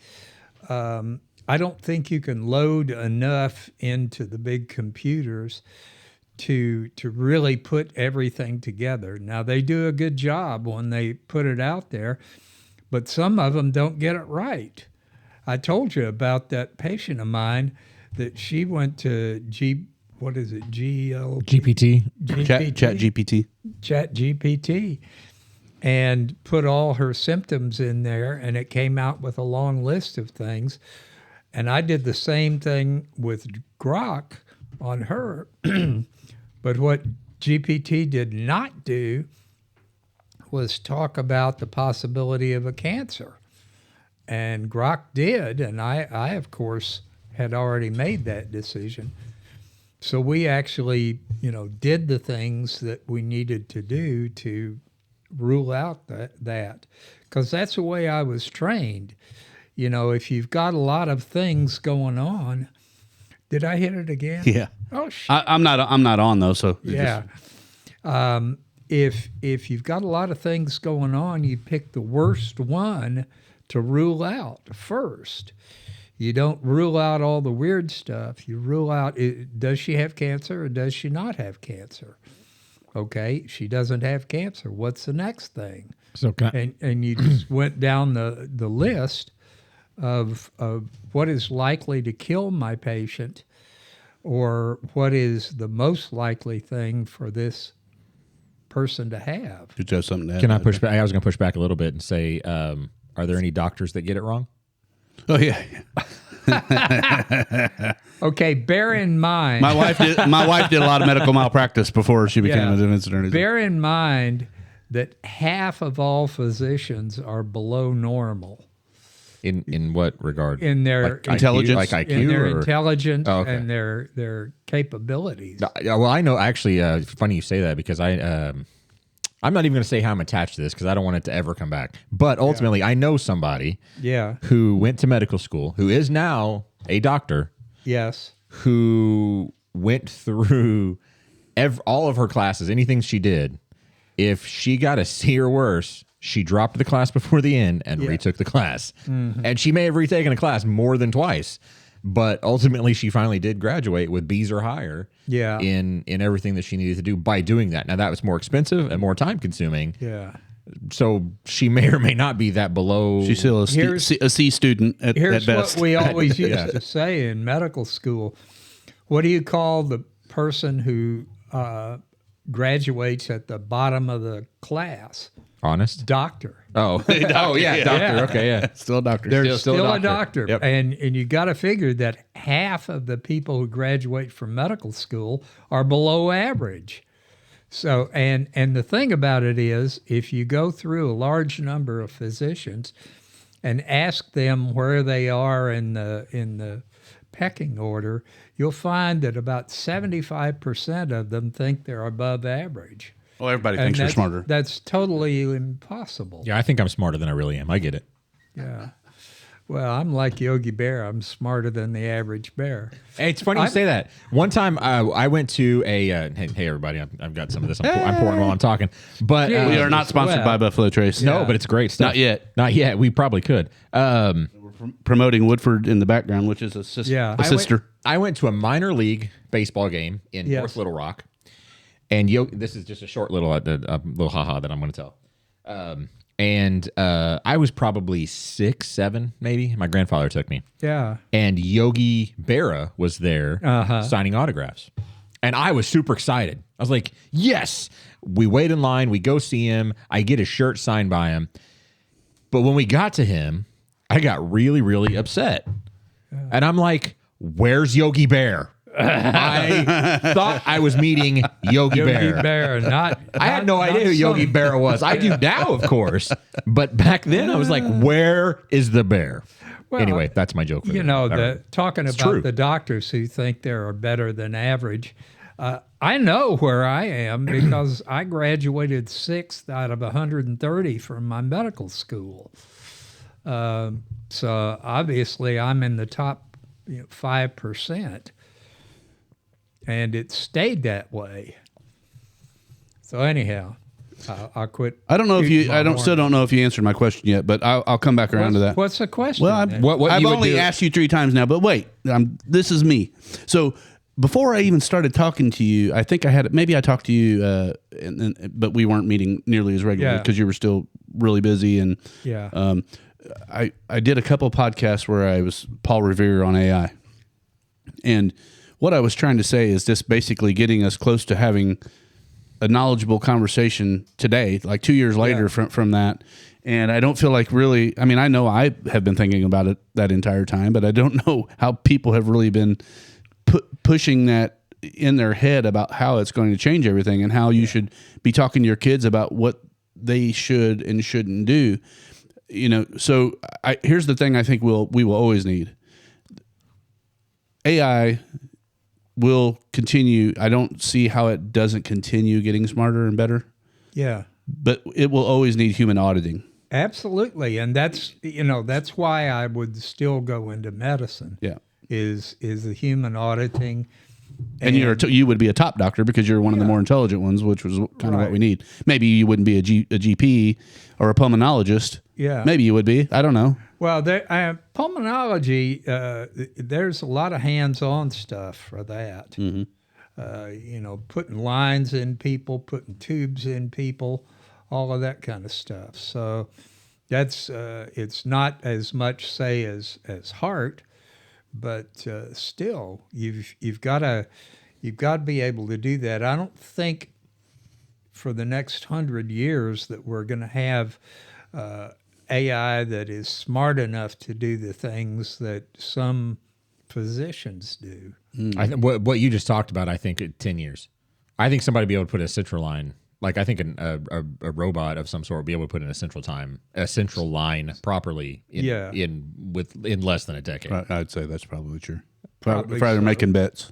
I don't think you can load enough into the big computers to really put everything together. Now, they do a good job when they put it out there, but some of them don't get it right. I told you about that patient of mine that she went to GPT? Chat GPT, and put all her symptoms in there, and it came out with a long list of things. And I did the same thing with Grok on her. But what GPT did not do was talk about the possibility of a cancer. And Grok did, and I of course, had already made that decision. So we actually, did the things that we needed to do to rule out that. Because that's the way I was trained. If you've got a lot of things going on. Did I hit it again? Yeah. Oh, shit. I'm not on though, so yeah. If you've got a lot of things going on, you pick the worst one to rule out first. You don't rule out all the weird stuff. You rule out, does she have cancer or does she not have cancer? Okay, she doesn't have cancer. What's the next thing? So and you just went down the list of what is likely to kill my patient, or what is the most likely thing for this person to have. Did you have something to add? Can I push back? I was going to push back a little bit and say, are there any doctors that get it wrong? Oh yeah. Okay, bear in mind. My wife did a lot of medical malpractice before she became an incident. Bear in mind that half of all physicians are below normal. In what regard? In their intelligence, like IQ, in their or? intelligence Oh, okay. and their capabilities. Yeah, well, I know. Actually, funny you say that, because I'm not even going to say how I'm attached to this, because I don't want it to ever come back. But ultimately, I know somebody who went to medical school, who is now a doctor. Yes. Who went through all of her classes, anything she did. If she got a C or worse, she dropped the class before the end and retook the class. Mm-hmm. And she may have retaken a class more than twice, but ultimately she finally did graduate with B's or higher in everything that she needed to do by doing that. Now, that was more expensive and more time consuming. Yeah. So she may or may not be that below. She's still a C student at here's best. What we always used to say in medical school. What do you call the person who graduates at the bottom of the class? Honest? Doctor. Oh, doctor. Doctor. Yeah. Okay, yeah. Still a doctor. They're still a doctor. Yep. And you got to figure that half of the people who graduate from medical school are below average. So, and the thing about it is, if you go through a large number of physicians and ask them where they are in the pecking order, you'll find that about 75% of them think they're above average. Well, everybody thinks you're smarter. That's totally impossible. Yeah, I think I'm smarter than I really am. I get it. Yeah. Well, I'm like Yogi Bear. I'm smarter than the average bear. Hey, it's funny you say that. One time I went to a hey everybody, I've got some of this. I'm pouring while I'm talking. But we are not sponsored by Buffalo Trace. No, but it's great stuff. Not yet. We probably could. We're promoting Woodford in the background, which is a sister. I went to a minor league baseball game in North Little Rock. And this is just a short little haha that I'm going to tell. I was probably 6, 7, maybe. My grandfather took me. Yeah. And Yogi Berra was there signing autographs. And I was super excited. I was like, yes. We wait in line. We go see him. I get his shirt signed by him. But when we got to him, I got really, really upset. And I'm like, where's Yogi Bear? I thought I was meeting Yogi Bear. I had no idea who Yogi Bear was. I do now, of course. But back then, I was like, where is the bear? Well, anyway, that's my joke. Talking about the doctors who think they're better than average, I know where I am because I graduated 6th out of 130 from my medical school. So obviously, I'm in the top 5%. And it stayed that way. So anyhow, I'll quit. I don't know if you. Still don't know if you answered my question yet, but I'll come back around to that. What's the question? Well, I've only asked you 3 times now, but wait, this is me. So before I even started talking to you, I think maybe I talked to you, but we weren't meeting nearly as regularly because you were still really busy. And I did a couple of podcasts where I was Paul Revere on AI, and what I was trying to say is just basically getting us close to having a knowledgeable conversation today, like 2 years later from that. And I don't feel like really, I mean, I know I have been thinking about it that entire time, but I don't know how people have really been pushing that in their head about how it's going to change everything and how you should be talking to your kids about what they should and shouldn't do. So here's the thing I think we will always need. AI will continue. I don't see how it doesn't continue getting smarter and better. Yeah. But it will always need human auditing. Absolutely. And that's why I would still go into medicine. Yeah. Is the human auditing. And you would be a top doctor because you're one of the more intelligent ones, which was kind of what we need. Maybe you wouldn't be a GP or a pulmonologist. Yeah. Maybe you would be. I don't know. Well, pulmonology, there's a lot of hands-on stuff for that. Mm-hmm. Putting lines in people, putting tubes in people, all of that kind of stuff. So that's it's not as much, say, as heart, but still, you've got to be able to do that. I don't think for the next 100 years that we're going to have AI that is smart enough to do the things that some physicians do. I think what you just talked about, I think 10 years. I think somebody will be able to put a central line, like I think a robot of some sort will be able to put in a central line properly in less than a decade. I'd say that's probably true. Probably they're making bets.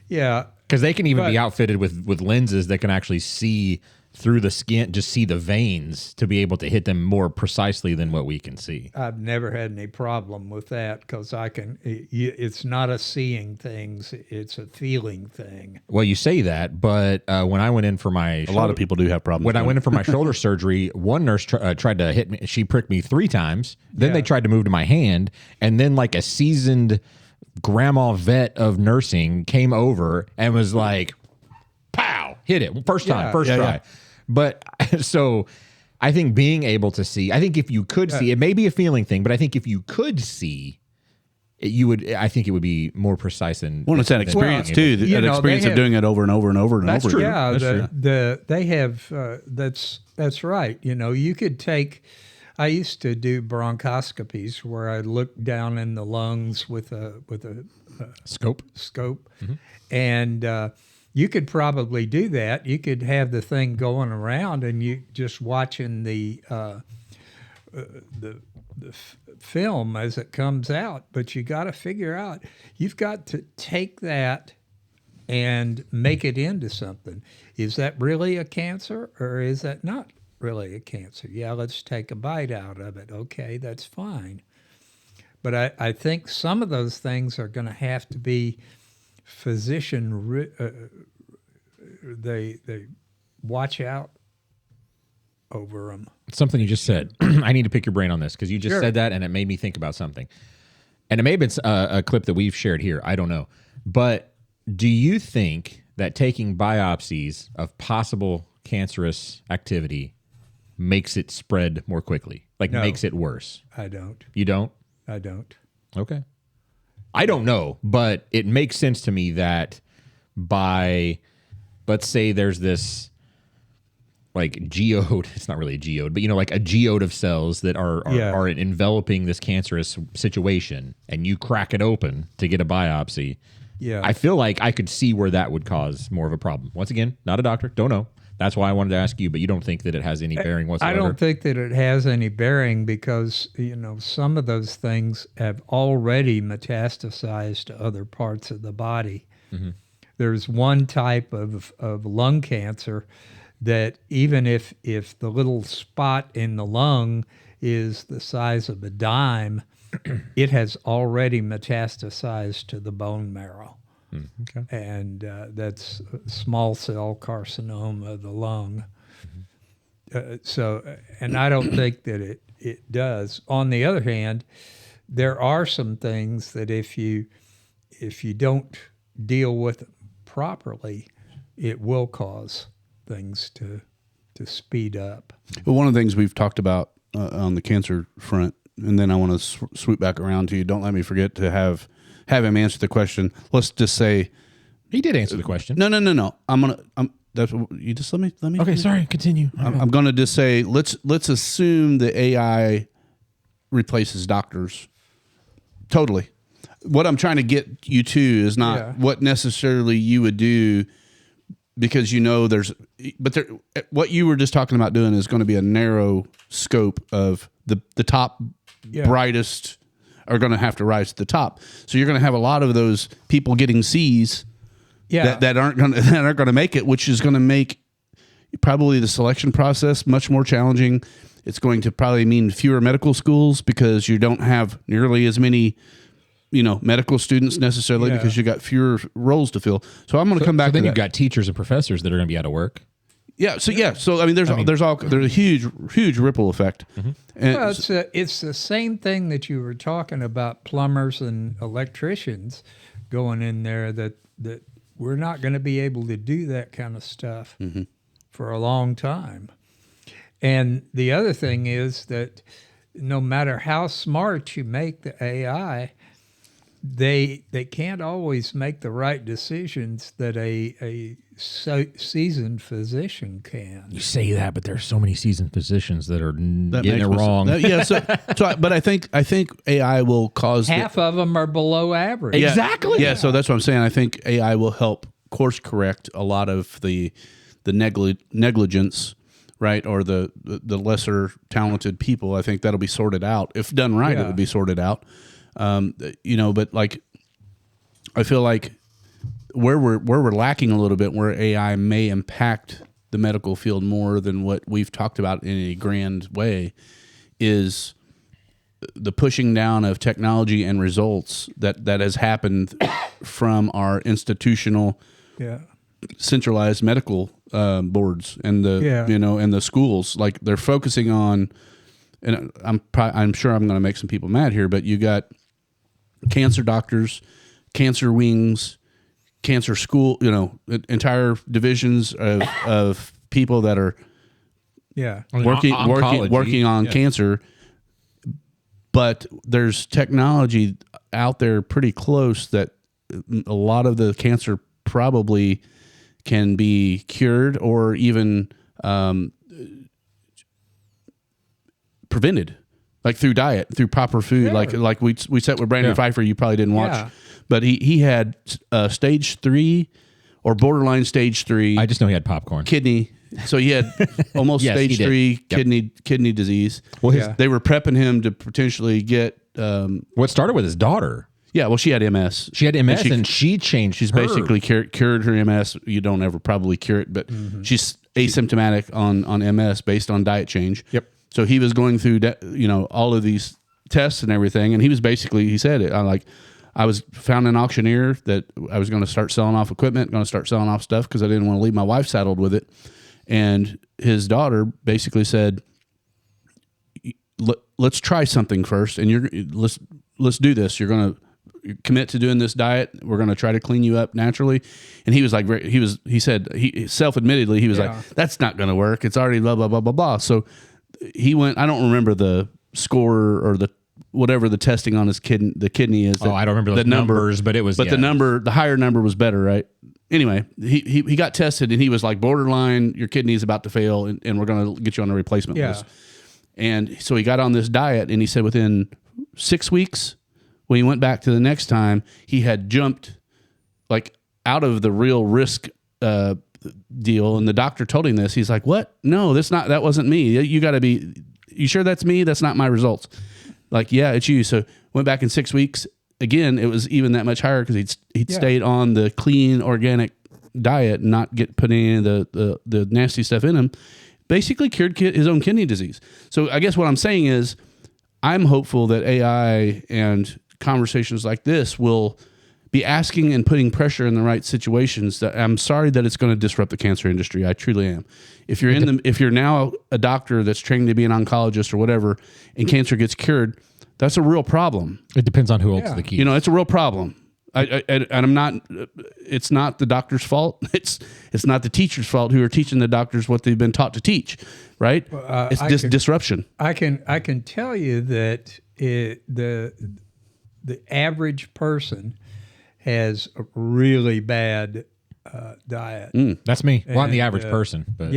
Yeah. Because they can even be outfitted with lenses that can actually see through the skin, just see the veins to be able to hit them more precisely than what we can see. I've never had any problem with that because it's not a seeing thing, it's a feeling thing. Well, you say that, but when I went in for my... A lot of people do have problems. When I went in for my shoulder surgery, one nurse tried to hit me. She pricked me 3 times. Then they tried to move to my hand. And then like a seasoned grandma vet of nursing came over and was like, pow, hit it. First time, first try. Yeah. But so I think being able to see, I think if you could see, it may be a feeling thing, but I think if you could see, I think it would be more precise than. Well, it's that experience too. That experience of doing it over and over and over and over. That's true. Yeah, they have. That's right. You could take. I used to do bronchoscopies where I looked down in the lungs with a scope, mm-hmm. And you could probably do that. You could have the thing going around, and you just watching the film as it comes out. But you got to figure out. You've got to take that and make it into something. Is that really a cancer, or is that not really a cancer? Yeah, let's take a bite out of it. Okay, that's fine. But I think some of those things are going to have to be physician. They watch out over them. Something you just said. I need to pick your brain on this because you just said that and it made me think about something. And it may have been a clip that we've shared here. I don't know. But do you think that taking biopsies of possible cancerous activity makes it spread more quickly? Like makes it worse? I don't. You don't? I don't. Okay. I don't know, but it makes sense to me that by, let's say there's this like geode, it's not really a geode, but like a geode of cells that are enveloping this cancerous situation, and you crack it open to get a biopsy. Yeah. I feel like I could see where that would cause more of a problem. Once again, not a doctor, don't know. That's why I wanted to ask you, but you don't think that it has any bearing whatsoever? I don't think that it has any bearing because, some of those things have already metastasized to other parts of the body. Mm-hmm. There's one type of lung cancer that even if the little spot in the lung is the size of a dime, it has already metastasized to the bone marrow. Okay. And that's small cell carcinoma of the lung. Mm-hmm. And I don't think that it does. On the other hand, there are some things that if you don't deal with them properly, it will cause things to speed up. Well, one of the things we've talked about on the cancer front, and then I want to swoop back around to you. Don't let me forget to have him answer the question. Let's just say he did answer the question. No. That's what you just let me. Okay, finish. Sorry. Continue. I'm going to just say let's assume the AI replaces doctors totally. What I'm trying to get you to is not what necessarily you would do, because what you were just talking about doing is going to be a narrow scope of the top brightest are going to have to rise to the top. So you're going to have a lot of those people getting C's that aren't going to make it, which is going to make probably the selection process much more challenging. It's going to probably mean fewer medical schools because you don't have nearly as many medical students necessarily because you got fewer roles to fill. So I'm going to come back to then that. You've got teachers and professors that are going to be out of work. Yeah. So I mean, there's a huge ripple effect. And Well, it's the same thing that you were talking about, plumbers and electricians going in there, that we're not going to be able to do that kind of stuff for a long time. And the other thing is that no matter how smart you make the AI, they can't always make the right decisions that a seasoned physician can. You say that, but there's so many seasoned physicians that are getting it wrong. But I think AI will cause half of them are below average. Exactly. Yeah, so that's what I'm saying. I think AI will help course correct a lot of the negligence, right, or the lesser talented people. I think that'll be sorted out. If done right, it will be sorted out. But like, I feel like where we're lacking a little bit, where AI may impact the medical field more than what we've talked about in a grand way, is the pushing down of technology and results that has happened from our institutional, centralized medical boards and and the schools. Like, they're focusing on, and I'm sure I'm going to make some people mad here, but you got cancer doctors, cancer wings, cancer school, entire divisions of people that are working on cancer. But there's technology out there pretty close that a lot of the cancer probably can be cured or even prevented, like through diet, through proper food. Like we sat with Brandon Pfeiffer, you probably didn't watch, but he had stage 3 or borderline stage 3. I just know he had popcorn kidney. So he had almost stage 3 kidney disease. Well, they were prepping him to potentially get. What started with his daughter? Yeah, well, she had MS. She had MS, and she changed. She's basically cured her MS. You don't ever probably cure it, but she's asymptomatic on MS based on diet change. Yep. So he was going through, all of these tests and everything, and he was basically, he said it, I was found an auctioneer that I was going to start selling off equipment, going to start selling off stuff because I didn't want to leave my wife saddled with it. And his daughter basically said, let's try something first, and let's do this. You're going to commit to doing this diet. We're going to try to clean you up naturally. And he was like, he said, self-admittedly, he was like, that's not going to work. It's already blah, blah, blah, blah, blah. So he went, I don't remember the score or whatever the testing on his the kidney is. I don't remember the numbers, but it was, the higher number was better, right? Anyway, he got tested, and he was like, borderline, your kidney is about to fail, and we're going to get you on a replacement list. And so he got on this diet, and he said within 6 weeks, when he went back to the next time, he had jumped like out of the real risk deal. And the doctor told him this. He's like, what? No, that wasn't me. You sure that's me? That's not my results. Like, yeah, it's you. So went back in 6 weeks. Again, it was even that much higher because he'd stayed on the clean, organic diet and not put any of the nasty stuff in him. Basically cured his own kidney disease. So I guess what I'm saying is, I'm hopeful that AI and conversations like this will be asking and putting pressure in the right situations. That I'm sorry that it's going to disrupt the cancer industry. I truly am. If you're now a doctor that's trained to be an oncologist or whatever, and cancer gets cured, that's a real problem. It depends on who holds the key. It's a real problem. And I'm not. It's not the doctor's fault. It's not the teacher's fault who are teaching the doctors what they've been taught to teach. Right? It's disruption. I can tell you that the average person has a really bad diet. That's me. Well, I'm the average person, but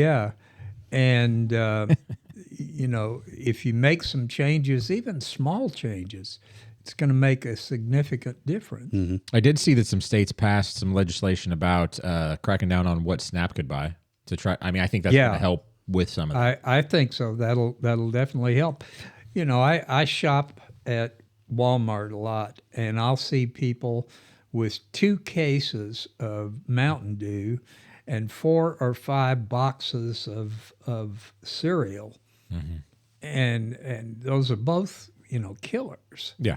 and if you make some changes, even small changes, it's going to make a significant difference. I did see that some states passed some legislation about cracking down on what SNAP could buy to try. I mean, I think that's going to help with some of that. I think so. That'll definitely help. I shop at Walmart a lot, and I'll see people with 2 cases of Mountain Dew and 4 or 5 boxes of cereal, and those are both killers. Yeah.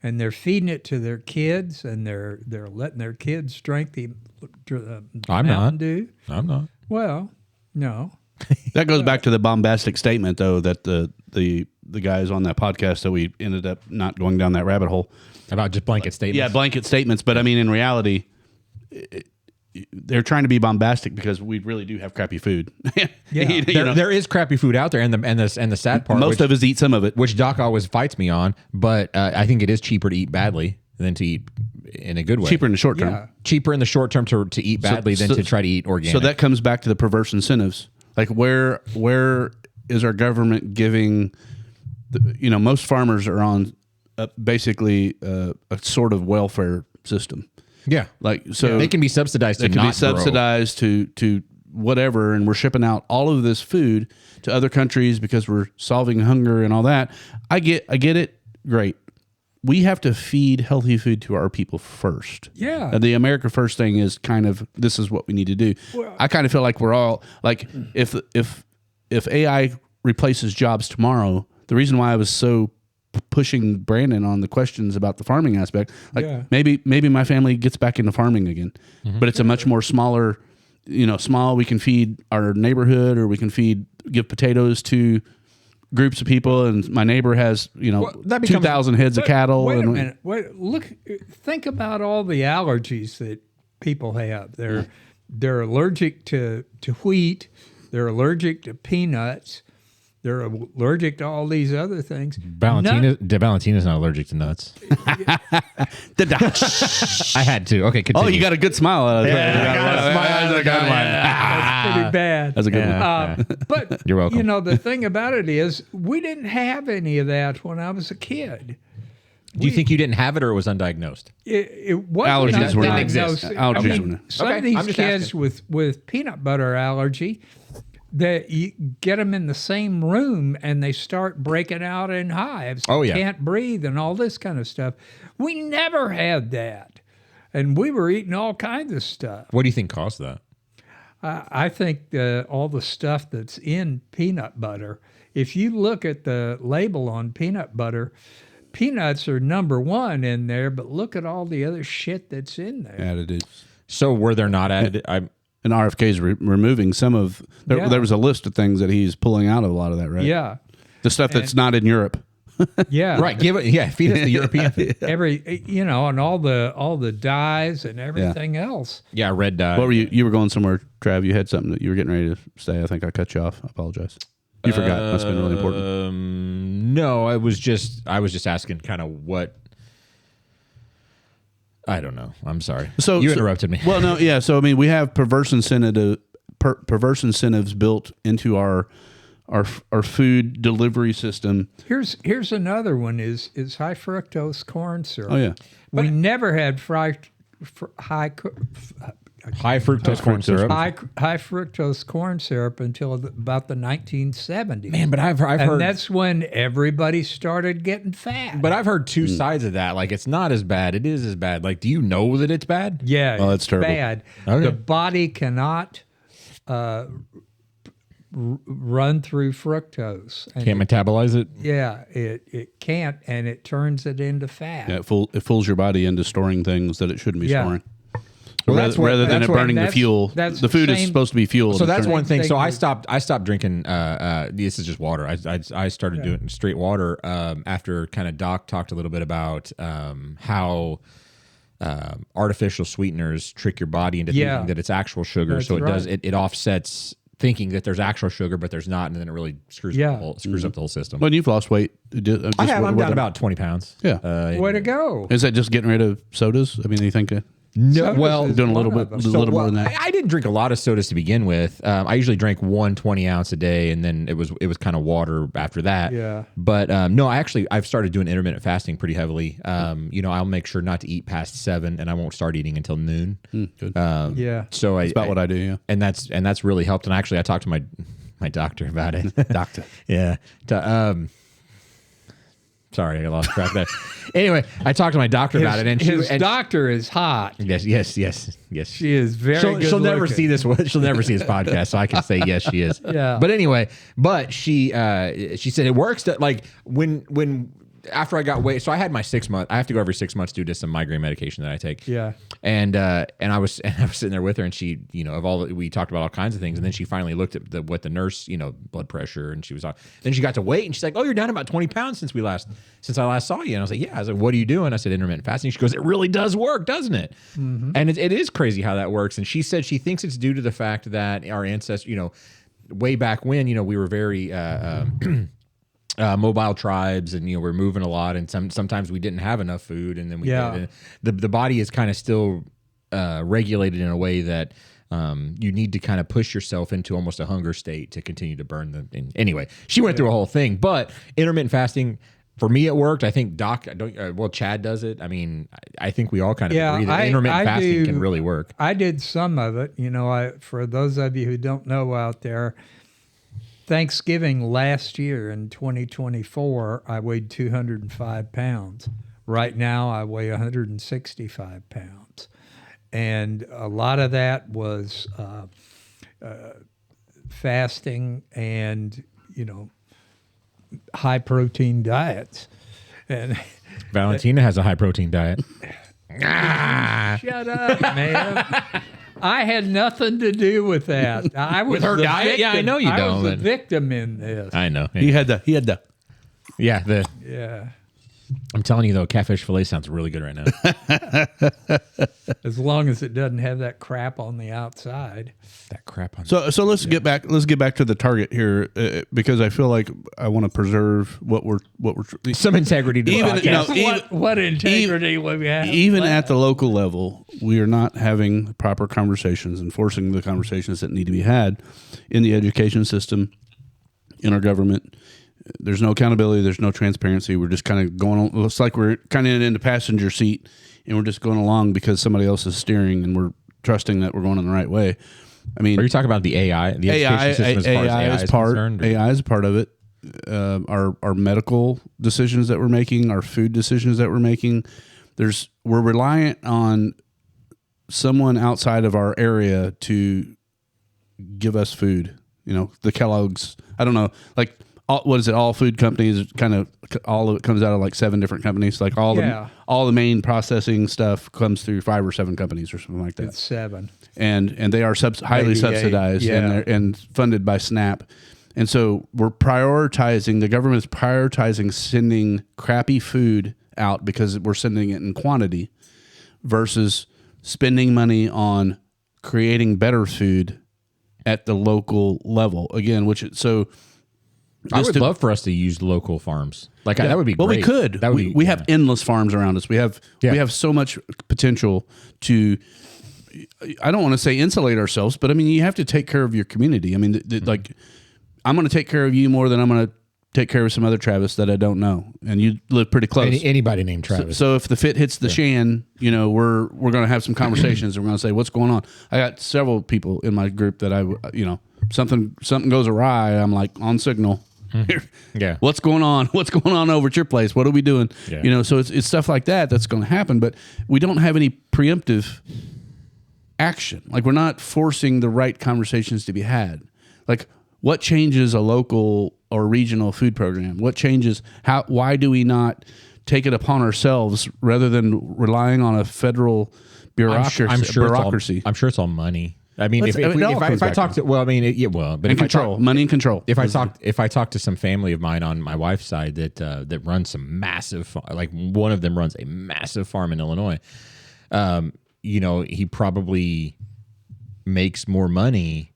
And they're feeding it to their kids, and they're letting their kids drink the Mountain Dew. I'm not. Well, No. That goes back to the bombastic statement, though, that the guys on that podcast that we ended up not going down that rabbit hole about just blanket statements. Yeah, blanket statements. But I mean, in reality, they're trying to be bombastic because we really do have crappy food. There is crappy food out there, and the sad part, most of us eat some of it, which Doc always fights me on. But I think it is cheaper to eat badly than to eat in a good way. Cheaper in the short term. Yeah. Cheaper in the short term to eat badly than to try to eat organic. So that comes back to the perverse incentives. Like where is our government giving? Most farmers are on basically a sort of welfare system. Yeah, they can be subsidized. To whatever, and we're shipping out all of this food to other countries because we're solving hunger and all that. I get it. Great. We have to feed healthy food to our people first. Yeah. And the America First thing is kind of, this is what we need to do. Well, I kind of feel like we're all like, if AI replaces jobs tomorrow, the reason why I was so pushing Brandon on the questions about the farming aspect, maybe my family gets back into farming again, but it's a much more smaller, small. We can feed our neighborhood, or we can give potatoes to groups of people, and my neighbor has 2,000 heads of cattle. Wait a minute. Think about all the allergies that people have. They're allergic to wheat. They're allergic to peanuts. They're allergic to all these other things. Valentina's not allergic to nuts. I had to. Okay, continue. Oh, you got a good smile. That's pretty bad. That's a good one. But you're welcome. The thing about it is, we didn't have any of that when I was a kid. Do you think you didn't have it, or it was undiagnosed? It wasn't allergies were not exist. Some of these kids with peanut butter allergy, that you get them in the same room and they start breaking out in hives. Oh, yeah. Can't breathe and all this kind of stuff. We never had that. And we were eating all kinds of stuff. What do you think caused that? I think all the stuff that's in peanut butter, if you look at the label on peanut butter, peanuts are number one in there, but look at all the other shit that's in there. Additives. So were there not added? And RFK is removing some of. There was a list of things that he's pulling out of a lot of that, right? Yeah, the stuff that's not in Europe. Yeah, right. Feed us the European food. And all the dyes and everything else. Yeah, red dye. What were you were going somewhere, Trav? You had something that you were getting ready to say. I think I cut you off. I apologize. You forgot. Must have been really important. No, I was just asking kind of what. I don't know. I'm sorry. So you interrupted me. Well, no, yeah. So I mean, we have perverse incentives built into our food delivery system. Here's another one: is high fructose corn syrup. Oh yeah, we never had high fructose corn syrup. High fructose corn syrup until about the 1970s. Man, but I've heard, and that's when everybody started getting fat. But I've heard two sides of that. Like, it's not as bad. It is as bad. Like, do you know that it's bad? Yeah, oh, it's terrible. Bad. Okay. The body cannot run through fructose. And can't metabolize it. Yeah, it can't, and it turns it into fat. Yeah, it fools your body into storing things that it shouldn't be storing. Well, rather than it burning the fuel, the food is supposed to be fuel. So that's one thing. So I stopped drinking. This is just water. I started doing straight water after kind of Doc talked a little bit about how artificial sweeteners trick your body into thinking that it's actual sugar. That's so it offsets thinking that there's actual sugar, but there's not, and then it really screws up the whole system. When you've lost weight, I have. I'm down about 20 pounds. Yeah, way to go. Is that just getting rid of sodas? I mean, you think? No, well, doing a little bit, more than that. I didn't drink a lot of sodas to begin with. I usually drank 1 20-ounce a day, and then it was kind of water after that. Yeah. But no, I've started doing intermittent fasting pretty heavily. I'll make sure not to eat past 7, and I won't start eating until noon. Good. So that's about what I do. Yeah. And that's really helped. And actually, I talked to my doctor about it. Doctor. Yeah. Sorry, I lost track of that. Anyway, I talked to my doctor about it, and his doctor is hot. Yes. She is very good. She'll never see this. She'll never see this podcast, so I can say yes, she is. Yeah. But anyway, she said it works. That like when after I got weight, so I had my 6 month. I have to go every 6 months due to some migraine medication that I take. Yeah. And I was sitting there with her, and she, we talked about all kinds of things, and then she finally looked at what the nurse, blood pressure, and she was on. Then she got to weight, and she's like, "Oh, you're down about 20 pounds since I last saw you." And I was like, "Yeah." I was like, "What are you doing?" I said, "Intermittent fasting." She goes, "It really does work, doesn't it?" Mm-hmm. And it is crazy how that works. And she said she thinks it's due to the fact that our ancestors, way back when, we were very mobile tribes, and we're moving a lot, and sometimes we didn't have enough food, and then the body is kind of still regulated in a way that you need to kind of push yourself into almost a hunger state to continue to burn them. Anyway, she went through a whole thing, but intermittent fasting, for me, it worked. I think Chad does it. I mean, I think we all kind of agree that intermittent fasting can really work. I did some of it. For those of you who don't know out there, Thanksgiving last year in 2024, I weighed 205 pounds. Right now, I weigh 165 pounds. And a lot of that was fasting and, high protein diets. And Valentina has a high protein diet. Shut up, man. I had nothing to do with that. I was with her diet. Victim. Yeah, I know you don't. I was a victim in this. I know. He had the. Yeah. I'm telling you though, catfish fillet sounds really good right now. As long as it doesn't have that crap on the outside. That crap on. So let's get back. Let's get back to the target here, because I feel like I want to preserve what we're some integrity. To even what integrity we have. Even at the local level, we are not having proper conversations and forcing the conversations that need to be had in the education system, in our government. There's no accountability. There's no transparency. We're just kind of going on. Looks like we're kind of in the passenger seat, and we're just going along because somebody else is steering, and we're trusting that we're going in the right way. I mean, are you talking about the AI? The education system as far as AI is concerned? AI is a part of it. Our medical decisions that we're making, our food decisions that we're making. We're reliant on someone outside of our area to give us food. The Kellogg's. I don't know, like. What is it? All food companies, kind of all of it comes out of like 7 different companies. Like all the main processing stuff comes through 5 or 7 companies or something like that. It's 7, and they are highly subsidized and funded by SNAP. And so we're prioritizing. The government's prioritizing sending crappy food out because we're sending it in quantity, versus spending money on creating better food at the local level. Again, I would love for us to use local farms. That would be great. Well, we could. That would we have endless farms around us. We have so much potential to. I don't want to say insulate ourselves, but I mean, you have to take care of your community. I mean, like, I'm going to take care of you more than I'm going to take care of some other Travis that I don't know, and you live pretty close. Anybody named Travis. So if the fit hits the shan, we're going to have some conversations. And we're going to say, what's going on? I got several people in my group that something goes awry. I'm like on signal. Yeah. What's going on? What's going on over at your place? What are we doing? Yeah. So it's stuff like that's going to happen, but we don't have any preemptive action. Like, we're not forcing the right conversations to be had. Like, what changes a local or regional food program? What changes? Why do we not take it upon ourselves rather than relying on a federal bureaucracy? I'm sure it's all money. I mean, if I talk to, well, I mean, but money and control. If I talk to some family of mine on my wife's side that runs some massive, like one of them runs a massive farm in Illinois, he probably makes more money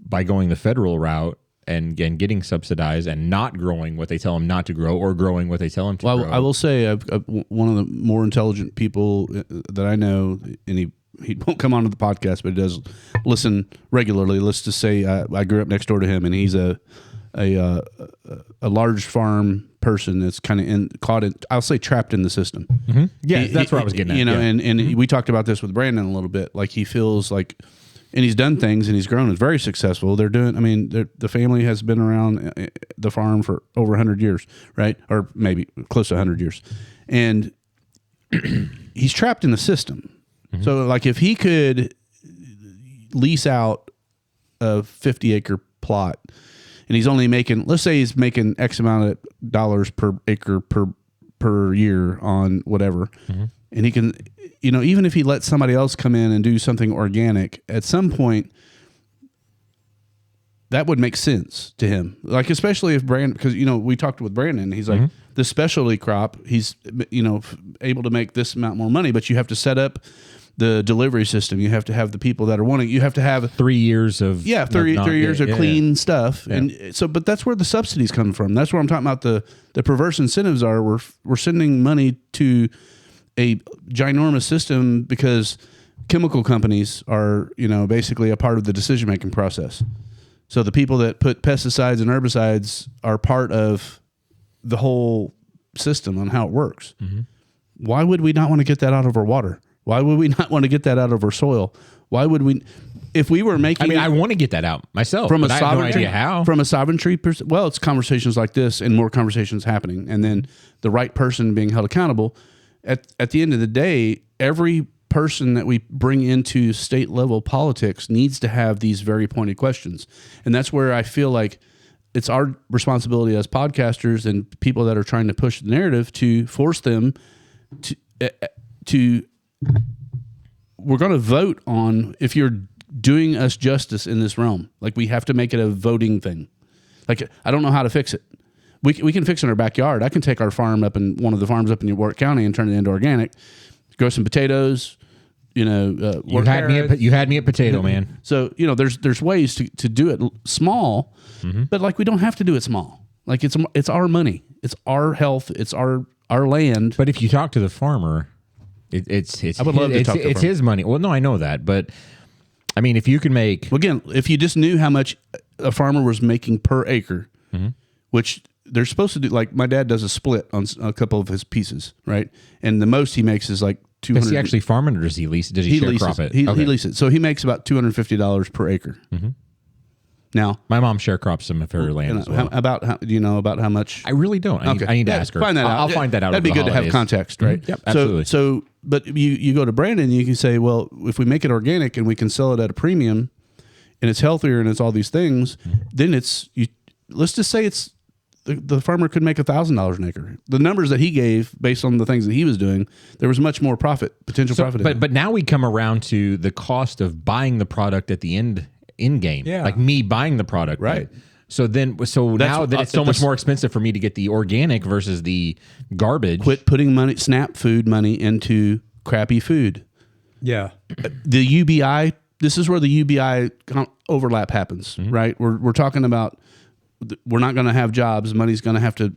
by going the federal route and getting subsidized and not growing what they tell him not to grow, or growing what they tell him to grow. I will say, one of the more intelligent people that I know, and he won't come onto the podcast, but he does listen regularly. Let's just say I grew up next door to him, and he's a large farm person that's kind of caught in, I'll say, trapped in the system. Mm-hmm. Yeah, that's what I was getting at. And we talked about this with Brandon a little bit. Like, he feels like, and he's done things and he's grown. It's very successful. The family has been around the farm for over 100 years, right? Or maybe close to 100 years. And he's trapped in the system. Mm-hmm. So, like, if he could lease out a 50-acre plot, and he's only making, let's say he's making X amount of dollars per acre per per year on whatever. And he can, even if he lets somebody else come in and do something organic, at some point, that would make sense to him. Like, especially if Brandon, because, we talked with Brandon, he's like, the specialty crop, he's, able to make this amount more money, but you have to set up the delivery system. You have to have the people that are wanting, you have to have 3 years of, 3 years of clean stuff. Yeah. And so, but that's where the subsidies come from. That's where I'm talking about the perverse incentives are. We're sending money to a ginormous system because chemical companies are, basically a part of the decision-making process. So the people that put pesticides and herbicides are part of the whole system on how it works. Why would we not want to get that out of our water? Why would we not want to get that out of our soil? Why would we, if we were making... I want to get that out myself, from but a I have no sovereignty, idea how. From a sovereignty, well, it's conversations like this and more conversations happening. And then the right person being held accountable. At the end of the day, every person that we bring into state level politics needs to have these very pointed questions. And that's where I feel like it's our responsibility as podcasters and people that are trying to push the narrative to force them to we're going to vote on if you're doing us justice in this realm. Like, we have to make it a voting thing. Like, I don't know how to fix it. We can fix it in our backyard. I can take our farm up in one of the farms up in York County and turn it into organic, grow some potatoes, you had me at potato, man. So, there's ways to do it small, but like, we don't have to do it small. Like, it's our money. It's our health. It's our land. But if you talk to the farmer, it's I would love to talk to it's his money. Well, no, I know that, but I mean, if you can make... Well, again, if you just knew how much a farmer was making per acre, which they're supposed to do, like my dad does a split on a couple of his pieces, right? And the most he makes is like 200. Is he actually farming, or does he lease? Does he share crop it? He leases it. So he makes about $250 per acre. Now, my mom sharecrops some of her land as well. Do you know about how much? I really don't. I need to ask her. Find that out. I'll find that out. That'd be good to have context, right? Yep, absolutely. So, but you go to Brandon, and you can say, well, if we make it organic and we can sell it at a premium, and it's healthier and it's all these things, then let's just say it's the farmer could make $1,000 an acre. The numbers that he gave based on the things that he was doing, there was much more potential profit. But now we come around to the cost of buying the product at the end game. Yeah. Like me buying the product. Right. So now that it's so much more expensive for me to get the organic versus the garbage. Quit putting SNAP food money into crappy food. Yeah. The UBI, this is where the UBI overlap happens, right? We're talking about, we're not going to have jobs. Money's going to have to,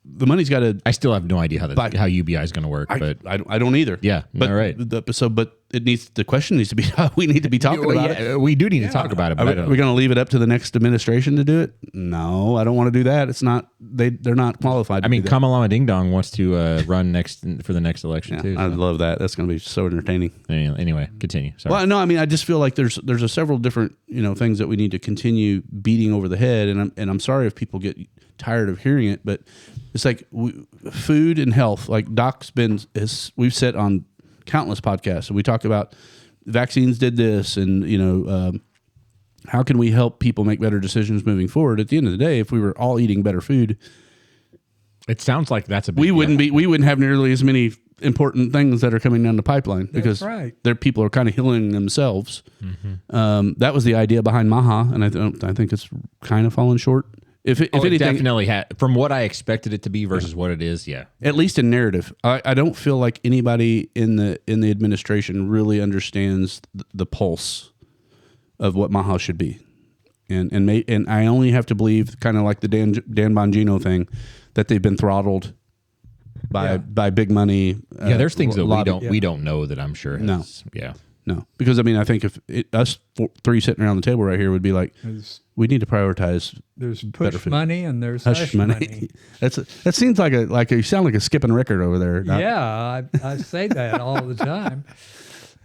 the money's got to... I still have no idea how UBI is going to work, but I don't either. Yeah, but, all right. The question needs to be, we need to be talking about it. We do need to talk about it. But are we going to leave it up to the next administration to do it? No, I don't want to do that. It's not, they're not qualified. I mean, Kamalama Ding Dong wants to run for the next election too. So. I love that. That's going to be so entertaining. Anyway, continue. Sorry. Well, no, I mean, I just feel like there's several different, things that we need to continue beating over the head. And I'm sorry if people get tired of hearing it, but it's like food and health, like Doc's we've said on countless podcasts, and we talk about vaccines did this, and how can we help people make better decisions moving forward. At the end of the day, if we were all eating better food, it sounds like that's a big we wouldn't have nearly as many important things that are coming down the pipeline, because their people are kind of healing themselves. That was the idea behind Maha, and I think it's kind of fallen short. If anything, it definitely had, from what I expected it to be versus what it is. Yeah, at least in narrative, I don't feel like anybody in the administration really understands the pulse of what Maha should be, and I only have to believe, kind of like the Dan Bongino thing, that they've been throttled by big money. There's things that we don't know that I'm sure. No, because I mean, I think if us three sitting around the table right here would be like, we need to prioritize. There's push money and there's hush money. That seems like you sound like a skipping record over there. Yeah, I say that all the time.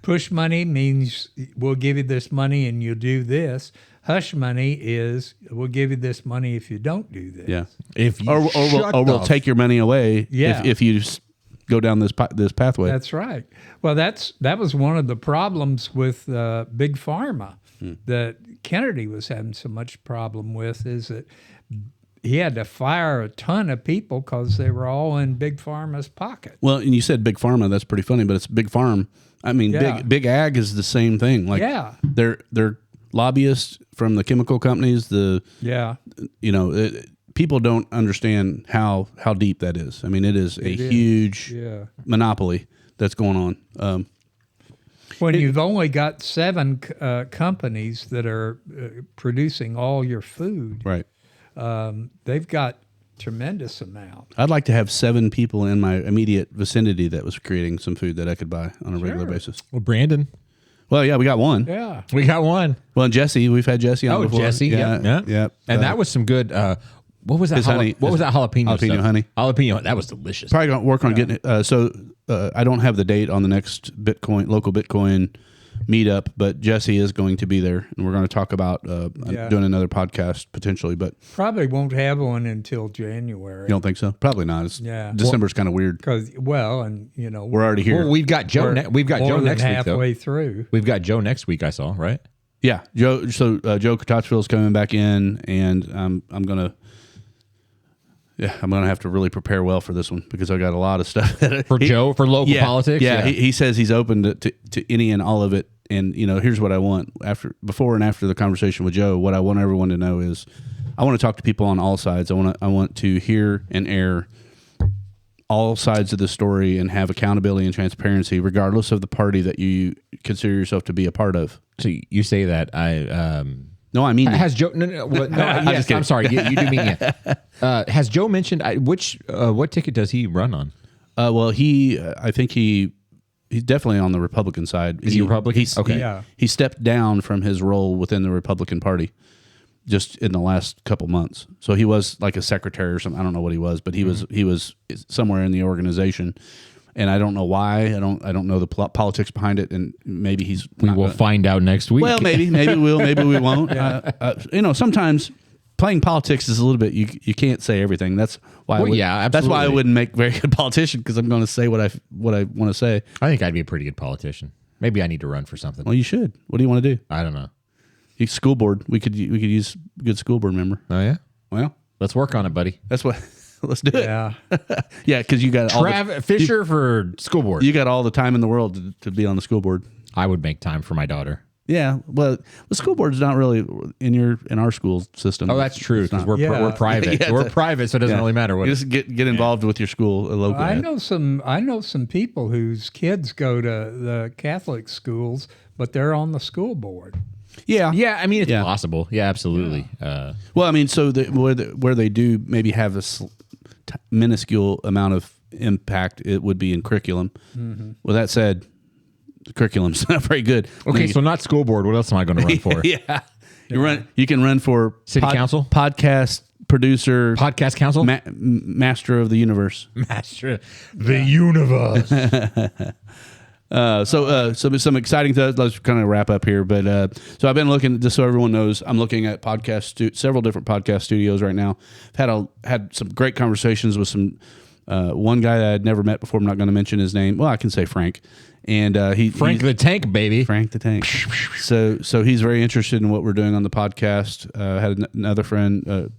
Push money means we'll give you this money and you'll do this. Hush money is we'll give you this money if you don't do this. Yeah, we'll take your money away. Yeah. if you go down this pathway. That's right. Well, that was one of the problems with Big Pharma that Kennedy was having so much problem with, is that he had to fire a ton of people because they were all in Big Pharma's pocket. Well, and you said Big Pharma. That's pretty funny, but it's Big Farm. I mean, big ag is the same thing. Like, they're lobbyists from the chemical companies. People don't understand how deep that is. I mean, it is a huge monopoly that's going on. When you've only got 7 companies that are producing all your food, right? They've got tremendous amount. I'd like to have 7 people in my immediate vicinity that was creating some food that I could buy on a regular basis. Well, Brandon. Well, yeah, we got one. Yeah, we got one. Well, and Jesse, we've had Jesse on before. Jesse, yeah. And that was some good. What was that? Honey? What was that jalapeno? Jalapeno honey. Jalapeno. That was delicious. Probably going to work on getting it. So I don't have the date on the next local Bitcoin meetup, but Jesse is going to be there, and we're going to talk about doing another podcast potentially. But probably won't have one until January. You don't think so? Probably not. December's kind of weird because we're already here. Well, we've got Joe. We've got Joe next week. Halfway through. We've got Joe next week. I saw right. Yeah, Joe. So Joe Kotachville's coming back in, and I'm gonna have to really prepare well for this one because I got a lot of stuff for Joe for local politics. Yeah, he says he's open to any and all of it. And here's what I want before and after the conversation with Joe. What I want everyone to know is, I want to talk to people on all sides. I want to hear and air all sides of the story and have accountability and transparency, regardless of the party that you consider yourself to be a part of. So you say that No, I mean has Joe? No. Yes, I'm sorry. You do mean has Joe mentioned what ticket does he run on? Well, I think he's definitely on the Republican side. Is he Republican? He stepped down from his role within the Republican Party just in the last couple months. So he was like a secretary or something. I don't know what he was, but he was somewhere in the organization. And I don't know why. I don't know the politics behind it. And maybe we will find out next week. Well, maybe we'll, maybe we won't. Sometimes playing politics is a little bit. You can't say everything. That's why. That's why I wouldn't make a very good politician, because I'm going to say what I want to say. I think I'd be a pretty good politician. Maybe I need to run for something. Well, you should. What do you want to do? I don't know. School board. We could use a good school board member. Oh yeah. Well, let's work on it, buddy. That's what. Let's do it. Yeah. Yeah, because you got Fischer for school board. You got all the time in the world to be on the school board. I would make time for my daughter. Yeah, well, the school board's not really in our school system. Oh, that's true, because we're private. Yeah, we're private, so it doesn't really matter what. You just get involved with your school locally. I know some people whose kids go to the Catholic schools, but they're on the school board. Yeah. I mean, it's possible. Yeah, absolutely. Yeah. Well, I mean, so where they do maybe have a minuscule amount of impact, it would be in curriculum. Mm-hmm. With that said, the curriculum's not very good. Okay, so not school board. What else am I going to run for? You can run for city council, podcast producer, podcast council, master of the universe, master the universe. So some exciting stuff. Let's kind of wrap up here. But so I've been looking, just so everyone knows, I'm looking at several different podcast studios right now. I've had some great conversations with some one guy that I'd never met before. I'm not going to mention his name. Well, I can say Frank. And Frank the Tank, baby. Frank the Tank. So he's very interested in what we're doing on the podcast. Had another friend,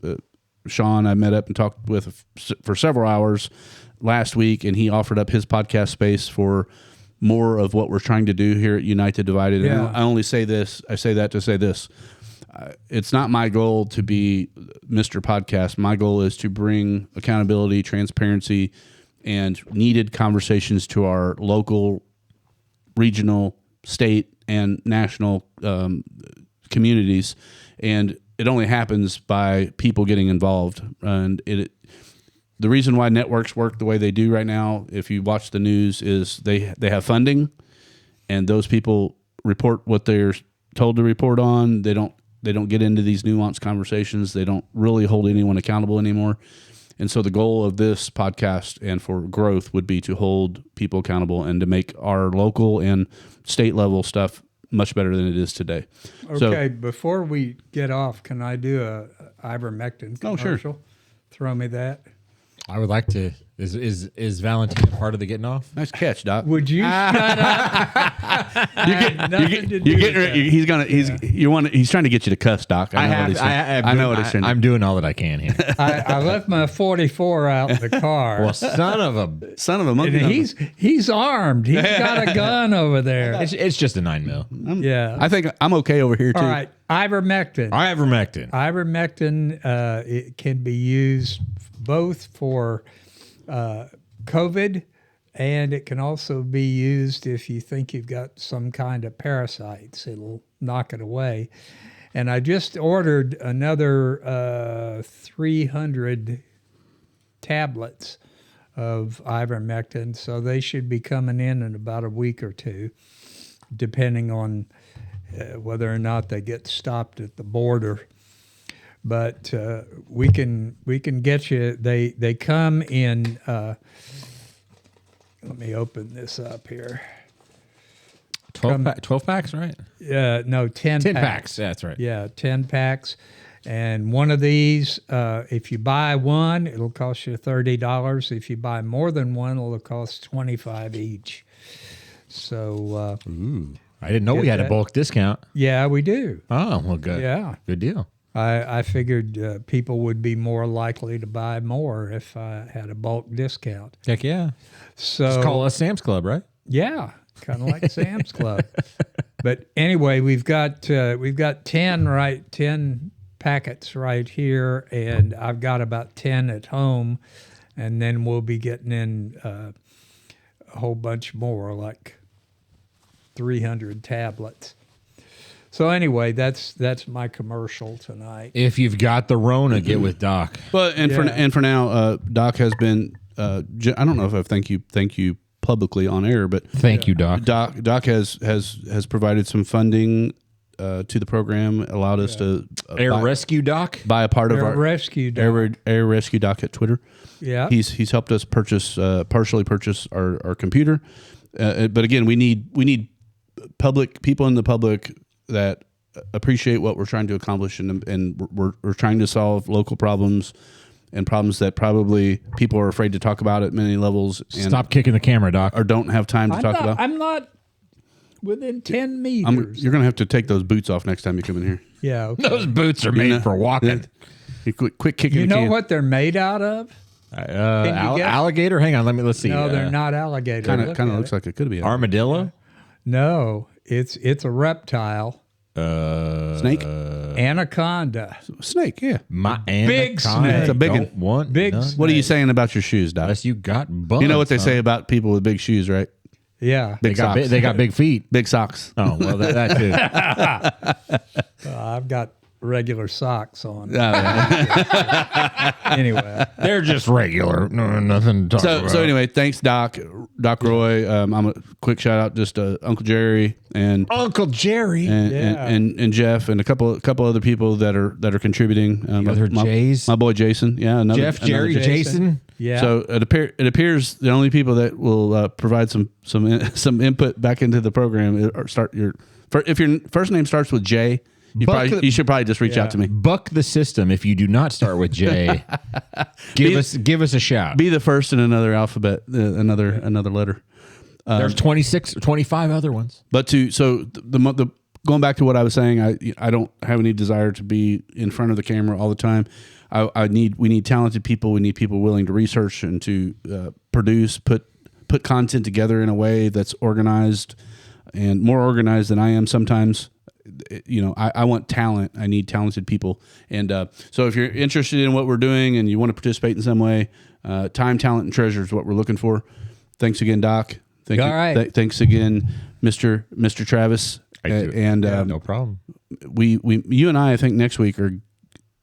Sean, I met up and talked with for several hours last week, and he offered up his podcast space for more of what we're trying to do here at United Divided. Yeah. And I only say this, I say that to say this. It's not my goal to be Mr. Podcast. My goal is to bring accountability, transparency, and needed conversations to our local, regional, state, and national communities. And it only happens by people getting involved. And the reason why networks work the way they do right now, if you watch the news, is they have funding, and those people report what they're told to report on. They don't get into these nuanced conversations. They don't really hold anyone accountable anymore. And so the goal of this podcast and for growth would be to hold people accountable and to make our local and state level stuff much better than it is today. Okay, before we get off, can I do a Ivermectin commercial? Oh, sure. Throw me that. I would like to. Is Valentina part of the getting off? Nice catch, Doc. Would you shut up? He's trying to get you to cuss, Doc. I know what he's trying to do. I'm doing all that I can here. I left my 44 out in the car. Well, son of a monkey. And he's armed. He's got a gun over there. It's just a 9mm. Yeah. I think I'm okay over here too. All right. Ivermectin. Ivermectin, it can be used both for COVID, and it can also be used if you think you've got some kind of parasites. It'll knock it away. And I just ordered another 300 tablets of ivermectin, so they should be coming in about a week or two, depending on whether or not they get stopped at the border. But we can get you. They come in. Let me open this up here. 12 packs, right? No, 10 packs. Yeah, that's right. Yeah, 10 packs. And one of these, if you buy one, it'll cost you $30. If you buy more than one, it'll cost $25 each. So, I didn't know we had a bulk discount. Yeah, we do. Oh, well, good. Yeah. Good deal. I figured people would be more likely to buy more if I had a bulk discount. Heck yeah. So just call us Sam's Club, right? Yeah, kind of like Sam's Club. But anyway, we've got 10 packets right here, and I've got about 10 at home, and then we'll be getting in a whole bunch more, like 300 tablets. So anyway, that's my commercial tonight. If you've got the Rona, get with Doc. But for now, Doc has been. I don't know if I've thank you publicly on air, but thank you, Doc. Doc has provided some funding to the program, allowed us to Rescue Doc buy a part of our Rescue Doc. Air Rescue Doc at Twitter. Yeah, he's helped us partially purchase our computer, but again, we need people in the public that appreciate what we're trying to accomplish, and we're trying to solve local problems and problems that probably people are afraid to talk about at many levels. And stop kicking the camera, Doc, or don't have time to talk about. I'm not within 10 meters. You're going to have to take those boots off next time you come in here. Yeah, okay. Those boots are made for walking. Quick kicking. You know what they're made out of? Alligator. Hang on, let's see. No, they're not alligator. Kind of looks like it could be armadillo. No, it's a reptile. Snake, anaconda, snake. Yeah, big snake. It's a big one. Big. What are you saying about your shoes, Doc? Unless you got bugs. You know what they say about people with big shoes, right? Yeah, big socks. They got big feet. Big socks. Oh well, that too. I've got regular socks on. Anyway, they're just regular. No, nothing to talk about. So anyway, thanks, Doc Roy. I'm a quick shout out just to Uncle Jerry and and Jeff and a couple other people that are contributing. My boy Jason. Yeah, Jerry, Jason. Yeah. So it appears the only people that will provide some input back into the program if your first name starts with J. You should probably just reach out to me. Buck the system. If you do not start with J, give us a shout. Be the first in another alphabet, another letter. There's 26 or 25 other ones. But the going back to what I was saying, I don't have any desire to be in front of the camera all the time. We need talented people. We need people willing to research and to produce, put content together in a way that's organized and more organized than I am sometimes. I want talent. I need talented people. And so if you're interested in what we're doing and you want to participate in some way, time, talent, and treasure is what we're looking for. Thanks again, Doc. Thanks again, Mr. Travis. No problem. You and I think next week, or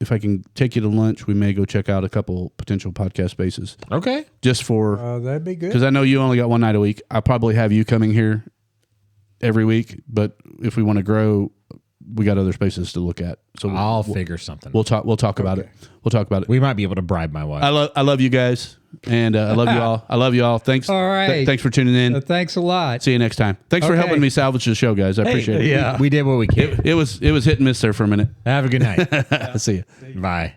if I can take you to lunch, we may go check out a couple potential podcast spaces. Okay. Just for that'd be good. Because I know you only got one night a week. I'll probably have you coming here every week, but if we want to grow, we got other spaces to look at. So I'll figure something. We'll talk about it. We'll talk about it. We might be able to bribe my wife. I love you guys, and I love you all. I love you all. Thanks. All right. Thanks for tuning in. Thanks a lot. See you next time. Thanks for helping me salvage the show, guys. I appreciate it. Yeah, we did what we could. It was hit and miss there for a minute. Have a good night. See you. Bye.